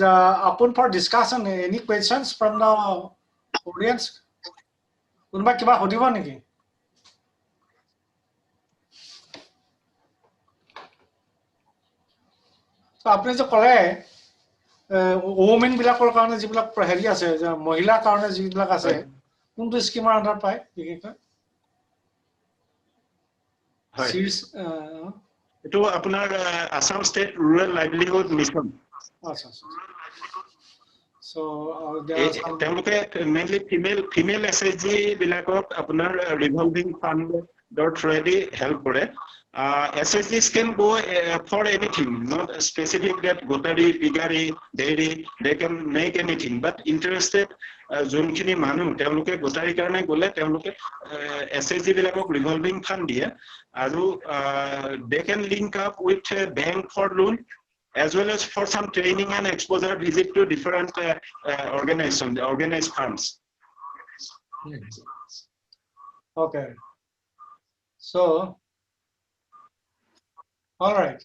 open for discussion. Any questions from the audience? কোনোবা কিবা সুধিব নেকি? So আপুনি যে ক'লে ওমেন বিলাকৰ কাৰণে যিবিলাক হেৰি আছে, মহিলাৰ কাৰণে যিবিলাক আছে, কোনটো স্কিমৰ আন্ডাৰত পায় বিশেষকৈ? এইটো আপোনাৰ Assam state rural livelihood mission. তেওঁলোকে মেইনলি ফিমেল SHG বিলাকক আপোনাৰ ৰিভলভিং ফাণ্ডৰ থ্ৰুৱেদি হেল্প কৰে। SHGs can go for anything, not specific that gotari, pigari, dairy, they can make anything, but interested যোনখিনি মানুহ তেওঁলোকে গোটাৰি কাৰণে গলে তেওঁলোকে SHG বিলাকক ৰিভলভিং ফাণ্ড দিয়ে, আৰু they can link up with a bank for loan as well as for some training and exposure visit to different organizations, organized firms. Okay. So, all right.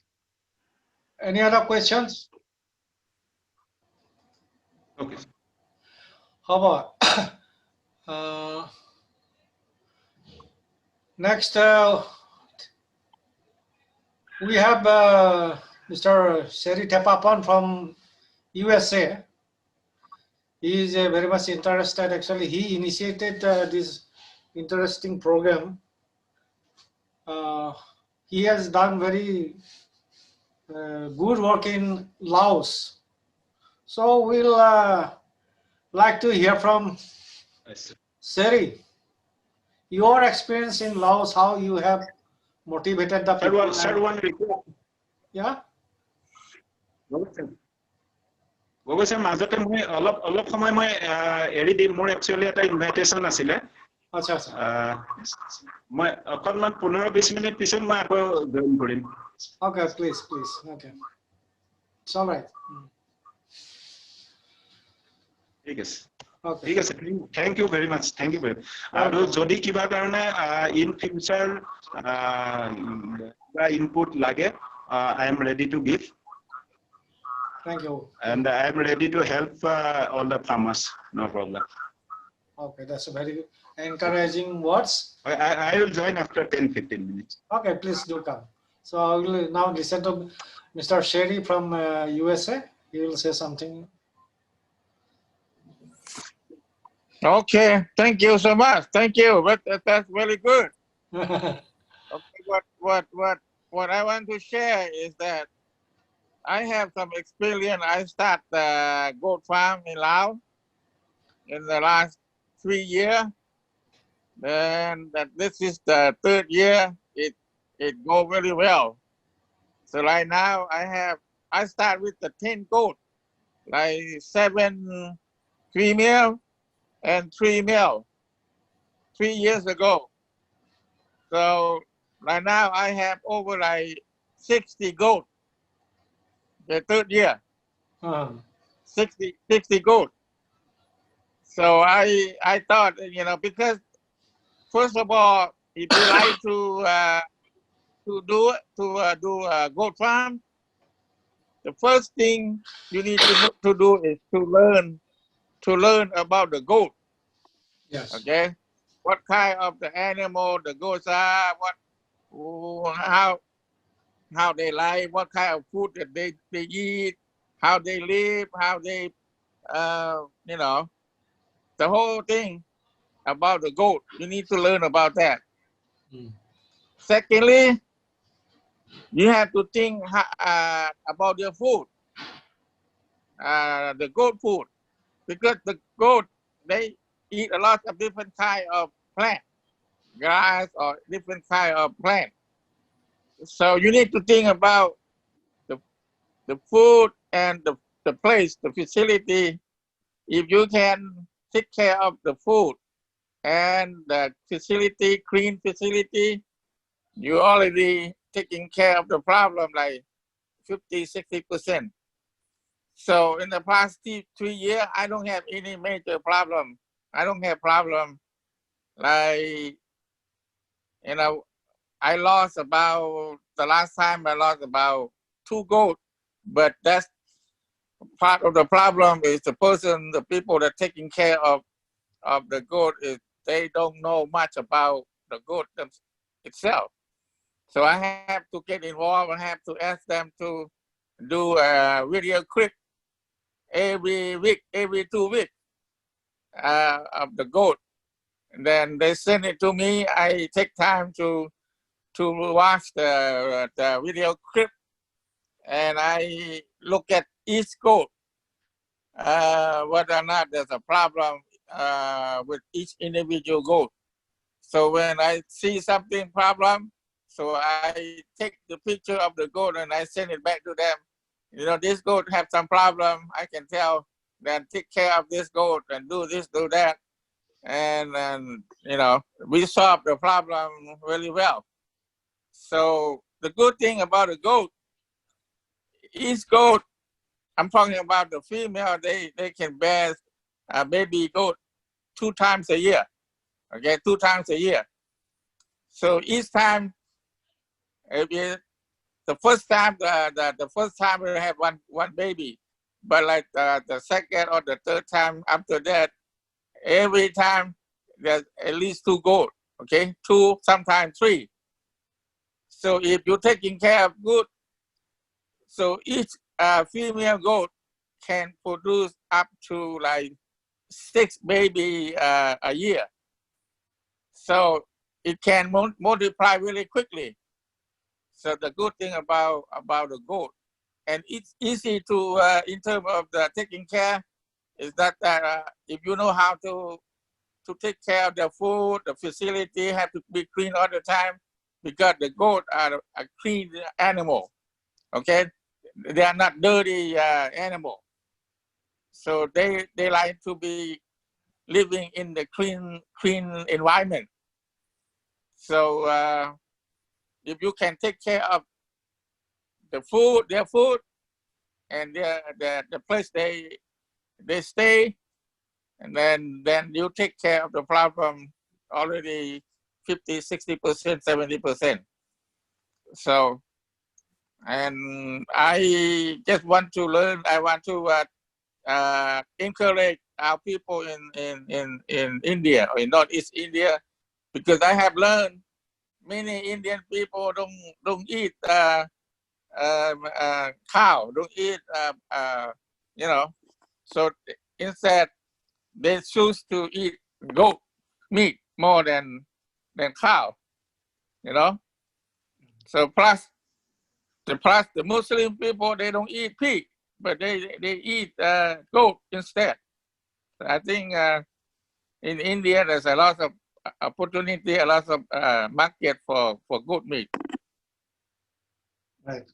Any other questions? Okay. How about next? We have Mr. Seri Tepapan from USA. He is very much interested. Actually, he initiated this interesting program. He has done very good work in Laos. So we'll like to hear from Seri. Your experience in Laos, how you have motivated the people. Sir, one request. Yeah. Gogoi মাজতে মই অলপ সময় মই এৰি দিম মোৰ actually এটা invitation আছিলে আচ্ছা আচ্ছা মই অকনমান 15-20 মিনিট পিছত মই আকৌ join Karim Okay, please okay, it's all right. ঠিক আছে Okay, ঠিক আছে thank you very much thank you very আৰু যদি কিবা কাৰণে ইন ফিউচাৰ ইনপুট লাগে I am ready to give. Thank you. And I am ready to help all the farmers, no problem. Okay, that's a very encouraging words. I will join after 10-15 minutes. Okay, please do come. So I will now listen to Mr. Sherry from USA. He will say something. Okay, thank you so much. Thank you. But that's very good. Okay, what I want to share is that I have some experience. I start the goat farm in Laos in the last 3 years. Then that this is the 3rd year. It go very well. So right now I start with the 10 goat, like 7 female and 3 male, 3 years ago. So right now I have over like 60 goat. The 3rd year, 60 goat. So I thought, because first of all, if you like to do a goat farm, the first thing you need to do is to learn about the goat. Yes. Okay, what kind of the animal the goats are, how they like, what kind of food that they eat, how they live, how they, the whole thing about the goat. You need to learn about that. Secondly, you have to think about your food, the goat food, because the goat, they eat a lot of different kind of plant, grass or different kind of plant. So you need to think about the food and the place, the facility. If you can take care of the food and the facility, clean facility, you already taking care of the problem like 50-60%. So in the past 3 years, I don't have any major problem. I don't have problem like, I lost about, the last time I lost about 2 goats, but that's part of the problem is the people that are taking care of the goat is they don't know much about the goat itself. So I have to get involved and have to ask them to do a video clip every week, every 2 weeks of the goat. And then they send it to me. I take time to watch the video clip, and I look at each goat, whether or not there's a problem with each individual goat. So when I see something problem, so I take the picture of the goat and I send it back to them. This goat have some problem. I can tell them, take care of this goat and do this, do that. And we solve the problem really well. So the good thing about a goat, each goat, I'm talking about the female, they can bear a baby goat 2 times a year. Okay, 2 times a year. So each time, the first time we have one baby, but like the second or the third time after that, every time there's at least 2 goats. Okay, 2, sometimes 3. So if you're taking care of good, so each female goat can produce up to like 6 baby a year. So it can multiply really quickly. So the good thing about the goat, and it's easy to in terms of the taking care, is that if you know how to take care of the food, the facility have to be clean all the time, because the goat are a clean animal. Okay, they are not dirty animal. So they like to be living in the clean environment. So if you can take care of the food, their food, and the place they stay, and then you take care of the problem already 50, 60%, 70%. So, and I just want to learn. I want to encourage our people in India or in Northeast India, because I have learned many Indian people don't eat cow, don't eat you know. So instead, they choose to eat goat meat more than cow, you know. So plus the Muslim people, they don't eat pig, but they eat goat instead. So I think in India there's a lot of opportunity, a lot of market for goat meat. Right.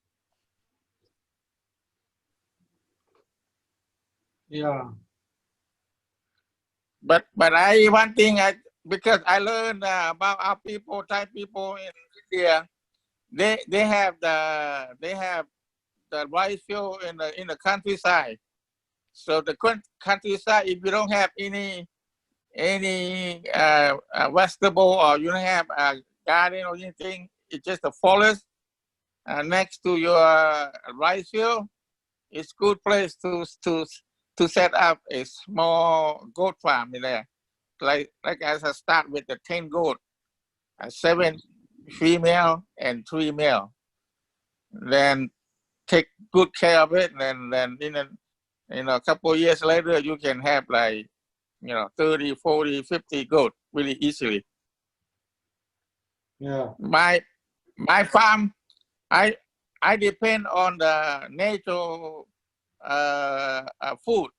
Yeah. But one thing because I learned about our people, Thai people in India, they have the rice field in the countryside. So the countryside, if you don't have any vegetable, or you don't have a garden or anything, it's just a forest next to your rice field. It's good place to set up a small goat farm in there. Like as I start with the 10 goat, 7 female and 3 male. Then take good care of it, and then in a couple of years later, you can have like 30, 40, 50 goat really easily. Yeah. My farm, I depend on the natural food.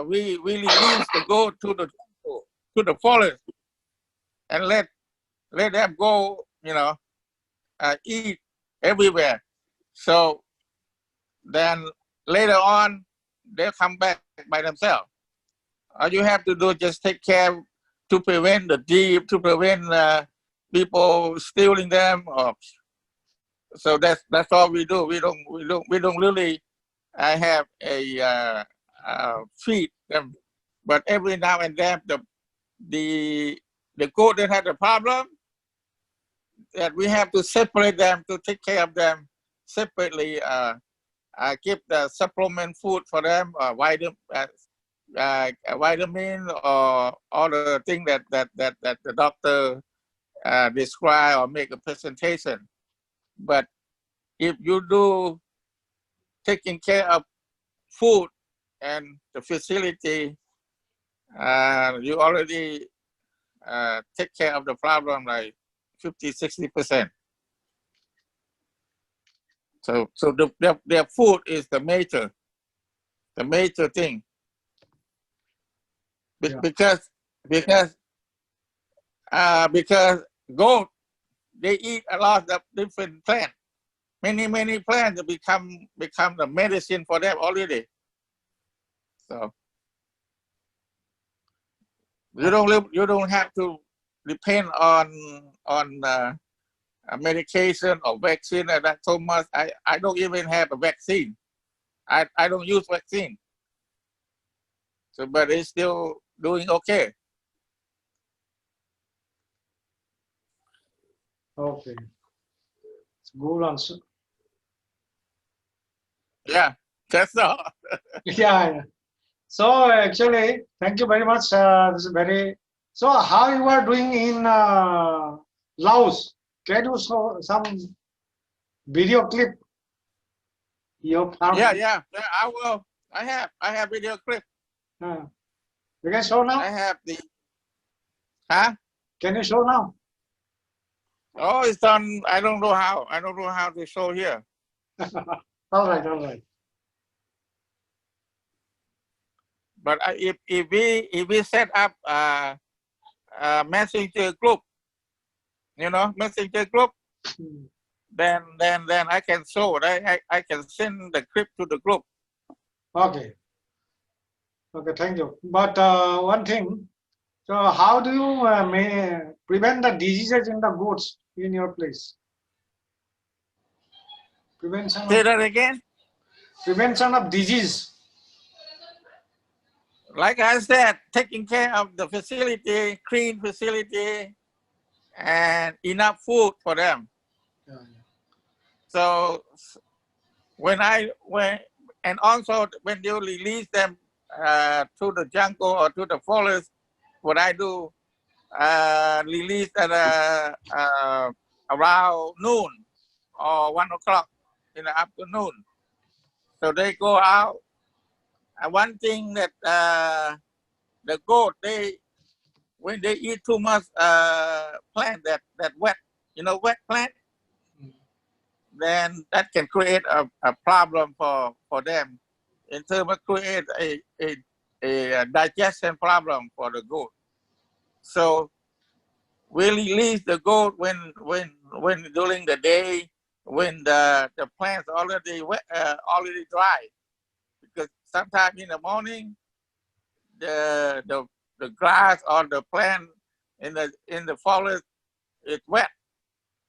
We release the goat to the forest and let them go, eat everywhere. So then later on, they'll come back by themselves. All you have to do is just take care to prevent the thief, to prevent people stealing them. So that's all we do. We don't really have a feed them, but every now and then the goat that had a problem, that we have to separate them to take care of them separately. Give the supplement food for them, vitamin or all the thing that the doctor describe or make a presentation. But if you do taking care of food and the facility, you already take care of the problem like 50, 60%. So their food is the major thing. Because goat, they eat a lot of different plants. Many plants become the medicine for them already. So you don't have to depend on a medication or vaccine that so much. I don't even have a vaccine. I don't use vaccine. So but it's still doing okay. Okay. It's good answer. Yeah. That's all. Yeah. So actually, thank you very much. This is very. So how you are doing in Laos? Can you show some video clip? Your farm. Yeah. I will. I have video clip. You can show now. I have the. Huh? Can you show now? Oh, it's on. I don't know how. I don't know how to show here. All right. But if we set up a messenger group, messenger group, then I can show it. I can send the clip to the group. Okay, thank you. But one thing, so how do you prevent the diseases in the goats in your place? Say that again. Prevention of disease. Like I said, taking care of the facility, clean facility, and enough food for them. Yeah. So and also when you release them to the jungle or to the forest, what I do, release at around noon or 1 o'clock in the afternoon. So they go out. And one thing that the goat, when they eat too much plant that wet, wet plant, then that can create a problem for them in terms of create a digestion problem for the goat. So we release the goat when during the day when the plants already wet, already dry, because sometimes in the morning the grass or the plant in the forest is wet,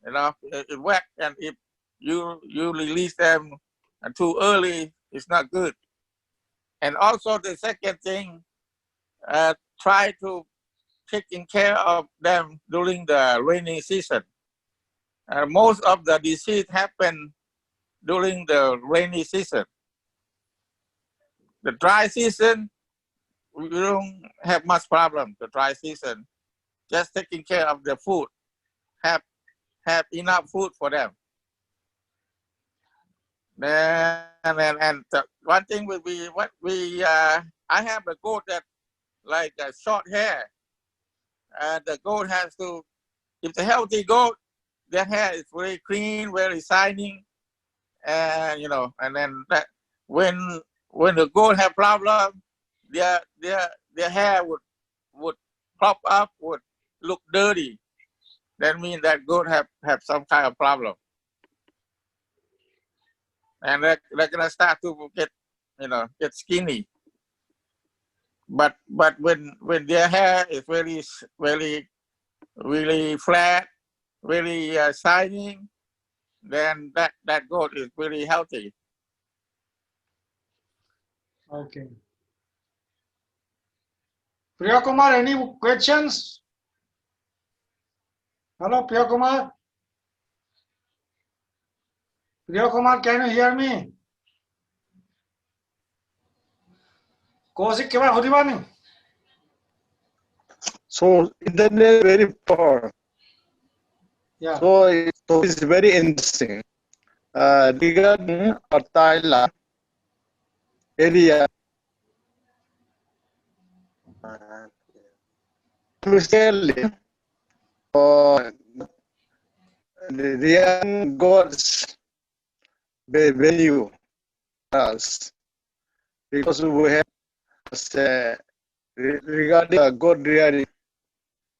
it's wet, and if you release them too early, it's not good. And also the second thing, try to taking care of them during the rainy season. Most of the disease happen during the rainy season. The dry season, we don't have much problem. The dry season, just taking care of the food, have enough food for them. And one thing will be what I have a goat that like short hair. The goat has to, if the healthy goat, their hair is very clean, very shining, and and then that when the goat have problem, their hair would pop up, would look dirty. That means that goat have some kind of problem, and they're gonna start to get skinny. But when their hair is really flat, really shining, then that goat is really healthy. Okay. Priya Kumar, any questions? Hello, Priya Kumar. Priya Kumar, can you hear me? Kosik kebar hodibani? So internet is very poor. Yeah. So it's very interesting. Regarding Thailand area, especially for the God's value us, because we have regarding God rearing,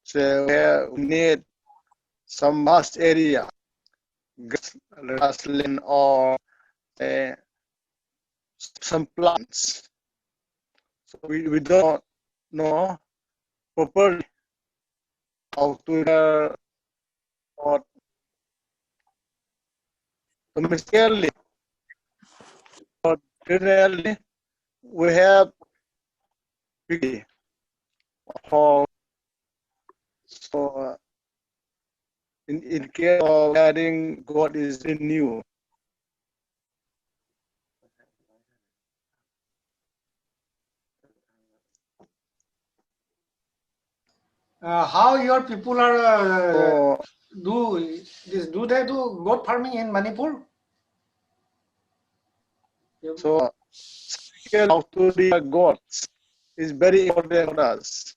so we need some vast area, grassland or some plants. So we don't know properly how to or domestically or generally we have big for so in case of adding God is new. How your people are So, do this? Do they do goat farming in Manipur? so how to the gods is very important for us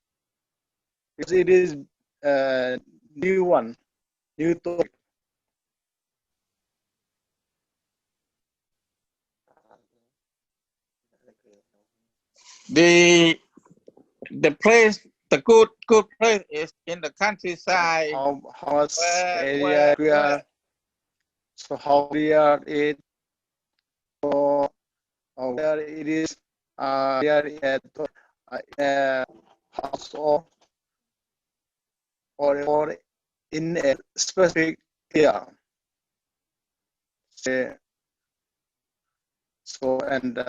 because it is new one, new topic. The place, the good place is in the countryside. How much area Where we are, so how we are it, so where it is, we are at a house or in a specific area. Say, so and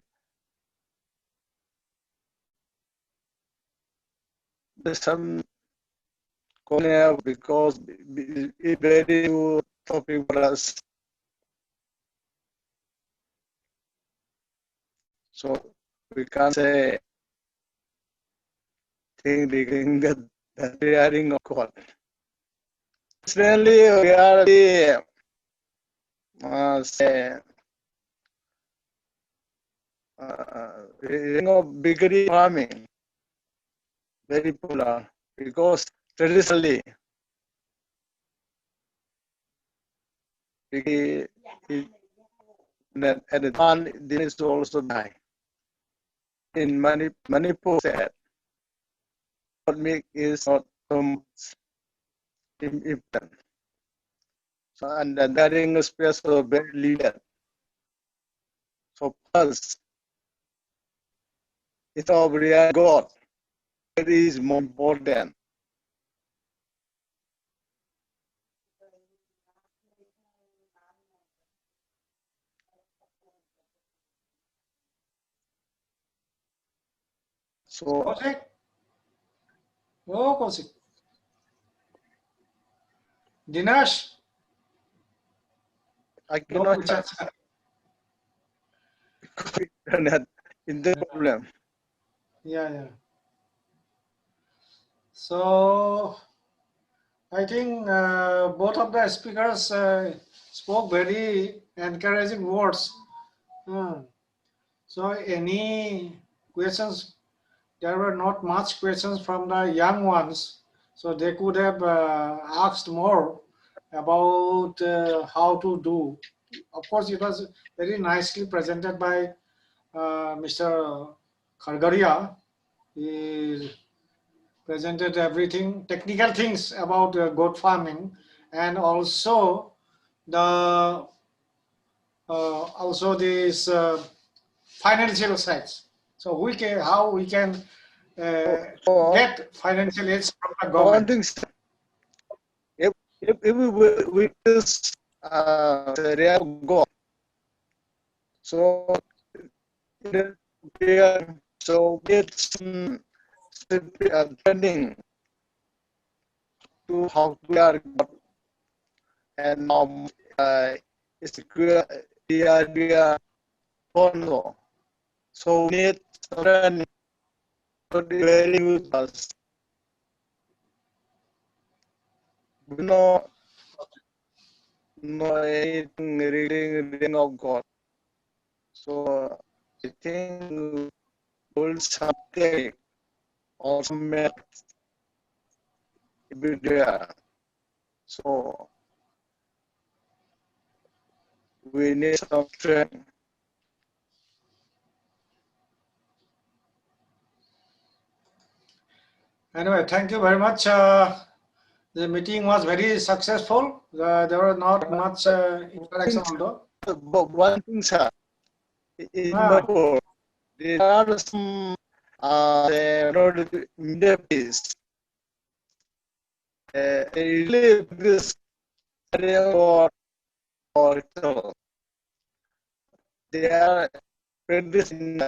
there's some corner because it's very new topic for us. So we can't say thing regarding the hearing of God. Certainly, we are the say hearing of bakery farming very popular because traditionally bakery is at the time this also die. In Manipur said what make is not so much important. So and that in space of very limited. So plus it's of real God. It is more important. So Kaushik? Oh, Kaushik. Dinesh? I No cannot questions. internet in the problem. Yeah, yeah. So I think both of the speakers spoke very encouraging words. So any questions? There were not much questions from the young ones, so they could have asked more about how to do. Of course, it was very nicely presented by Mr. Khargaria. He presented everything, technical things about goat farming, and also the also this financial sides. So how we can So get financial aids from the one government. thing, if we just area go, so we are so get some training to how we are and it's we are follow. So we need training to very use us. We know anything reading of God. So I think will something or some math be there. So we need some training. Anyway, thank you very much. The meeting was very successful. There was not much interaction, although. But one thing, sir, in Ah, Manipur, there are some media piece. Really this or they are practicing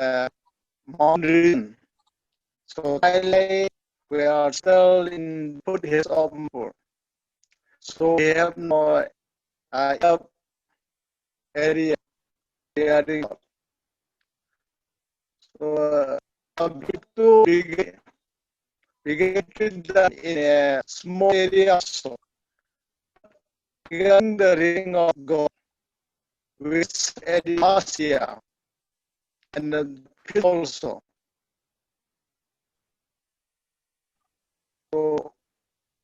mountain. So Thailand, we are still in foothills of Manipur. So we have no area. So a bit too big began to be done in a small area also. Regarding the ring of God, which at last year, and also. So,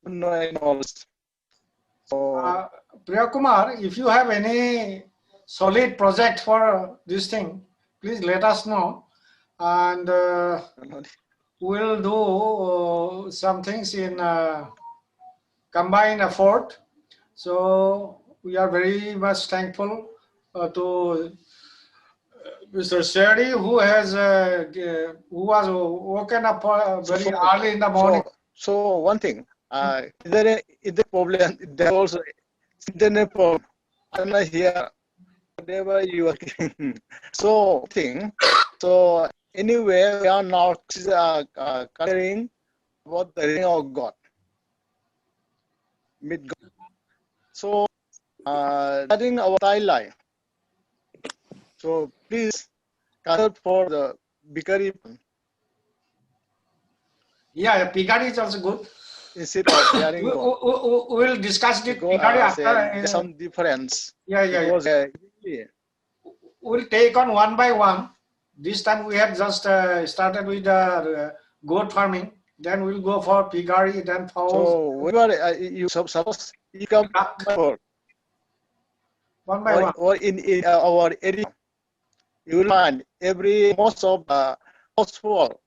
no knowledge. So, Priya Kumar, if you have any solid project for this thing, please let us know, and we'll do some things in combined effort. So we are very much thankful to Mr. Sherry, who was woken up very early in the morning. So one thing, is there a problem? There also internet problem. I'm not here. Whatever you are getting. So anyway, we are now considering about the ring of God. Meet God. So regarding our Thai life. So please consult for the Bikari Yeah, Pigari is also good. instead of wearing God. We'll discuss it Pigari after. There's some difference. Yeah. Because, we'll take on one by one. This time we have just started with goat farming. Then we'll go for Pigari, then for. So whenever you suppose you come one by one. Or in our area, you will find most of the household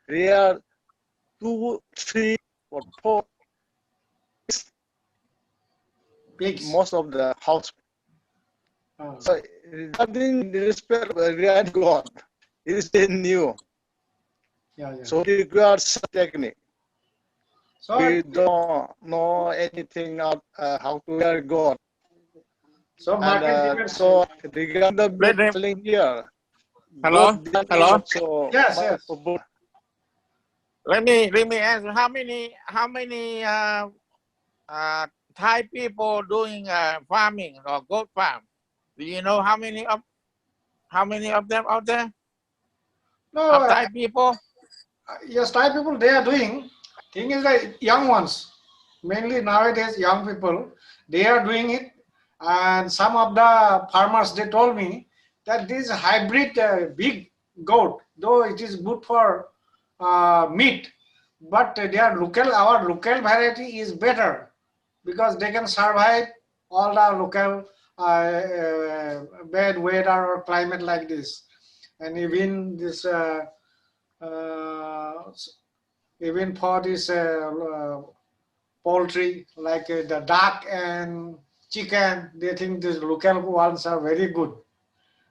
there 2, 3, or 4 pigs. Most of the house. So regarding the respect of God, it is still new. Yeah. So it requires some technique. So We don't know anything of how to wear God. So so regarding the selling here. Hello. So yes. Let me ask you, how many Thai people doing farming or goat farm? Do you know how many of them out there? No, Thai people. Yes, Thai people they are doing. Thing is the young ones, mainly nowadays young people, they are doing it. And some of the farmers they told me that this hybrid big goat, though it is good for meat, but our local variety is better because they can survive all the local bad weather or climate like this, and even this. Even for this poultry like the duck and chicken, they think these local ones are very good.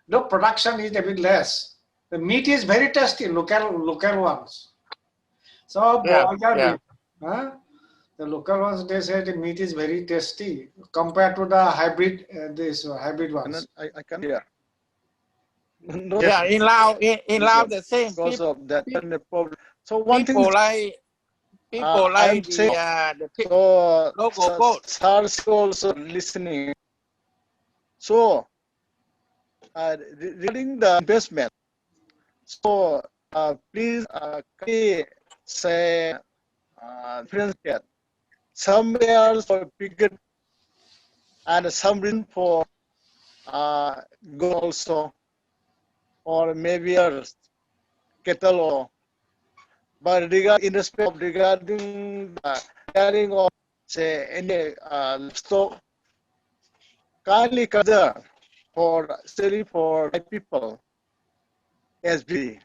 The production is a bit less. The meat is very tasty, local ones. So the local ones, they say the meat is very tasty compared to the hybrid hybrid ones. I can hear. No, Yeah, in Lao the same. Because of that problem. So one thing people like the local goat. SARS also listening. So regarding the investment, so please say differentiate. Some areas for bigger and some reason for goat also, or maybe cattle or. But regarding the carrying of say any stock, kindly consider study for people SB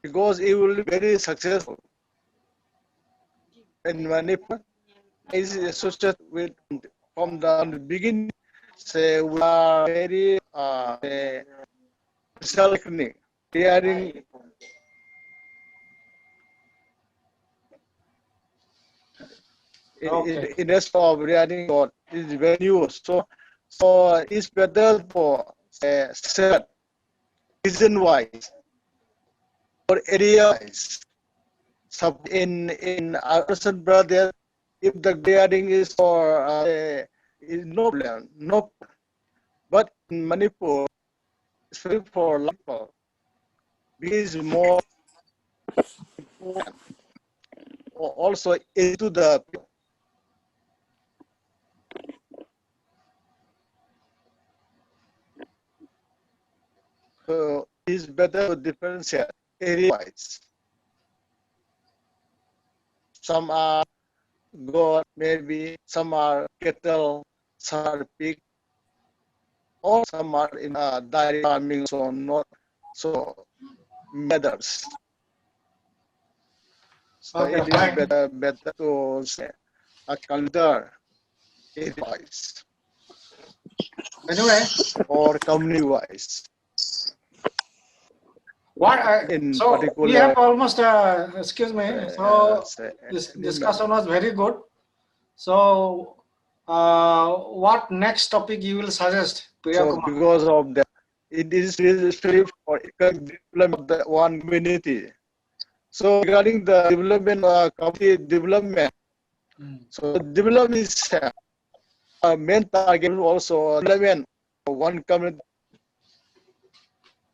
because it will be very successful. And Manipur is associated with from the beginning. Say we are very hearing. In rest of regarding God is very new. So it's better for set reason wise or area wise. So in our person brother, if the grading is for is no problem, no. But in Manipur, especially for local, is more important. also into the people. So it's better to differentiate area-wise. Some are goat, maybe some are cattle, some are pig, or some are in dairy farming, so not so matters. So Okay, it is better to say a culture area-wise anyway, or community-wise. In so we particular, have almost, excuse me, so say, this animal. discussion was very good. So what next topic you will suggest, Priya So Kumar? because of that, it is really for economic development of the one community. So regarding the development, community development, so development is main target also development of one community,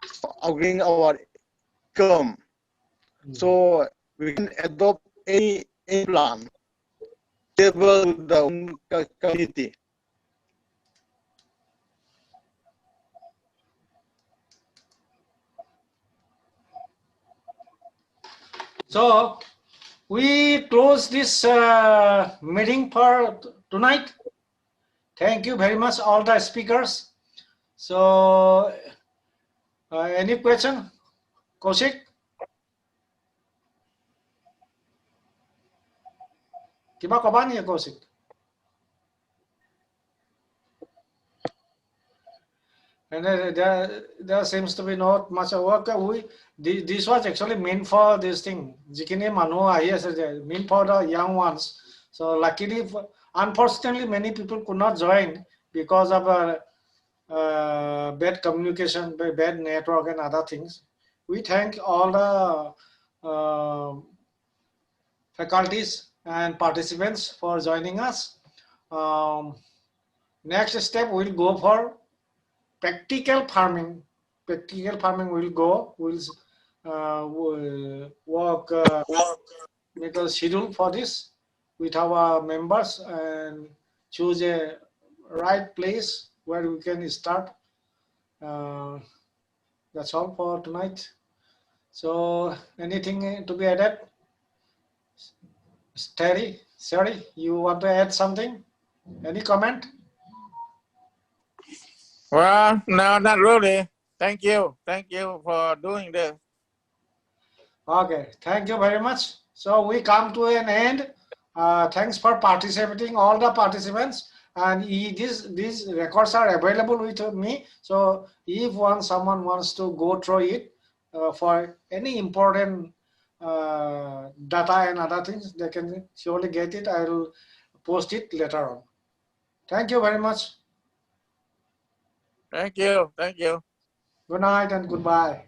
so upgrading our income. So we can adopt any plan stable to the own community. So we close this meeting for tonight. Thank you very much, all the speakers. So any question, Kaushik? Kiba kaba niya, Kaushik? And there seems to be not much work. This was actually meant for this thing. Jikine manu ahi meant for the young ones. So luckily, unfortunately, many people could not join because of bad communication, bad network, and other things. We thank all the faculties and participants for joining us. Next step, we'll go for practical farming. Practical farming will go. We'll work, make a schedule for this with our members and choose a right place where we can start. That's all for tonight. So anything to be added? Sorry, you want to add something? Any comment? Well, no, not really. Thank you. Thank you for doing this. Okay, thank you very much. So we come to an end. Thanks for participating, all the participants. And these records are available with me. So if someone wants to go through it for any important data and other things, they can surely get it. I will post it later on. Thank you very much. Thank you. Thank you. Good night and goodbye.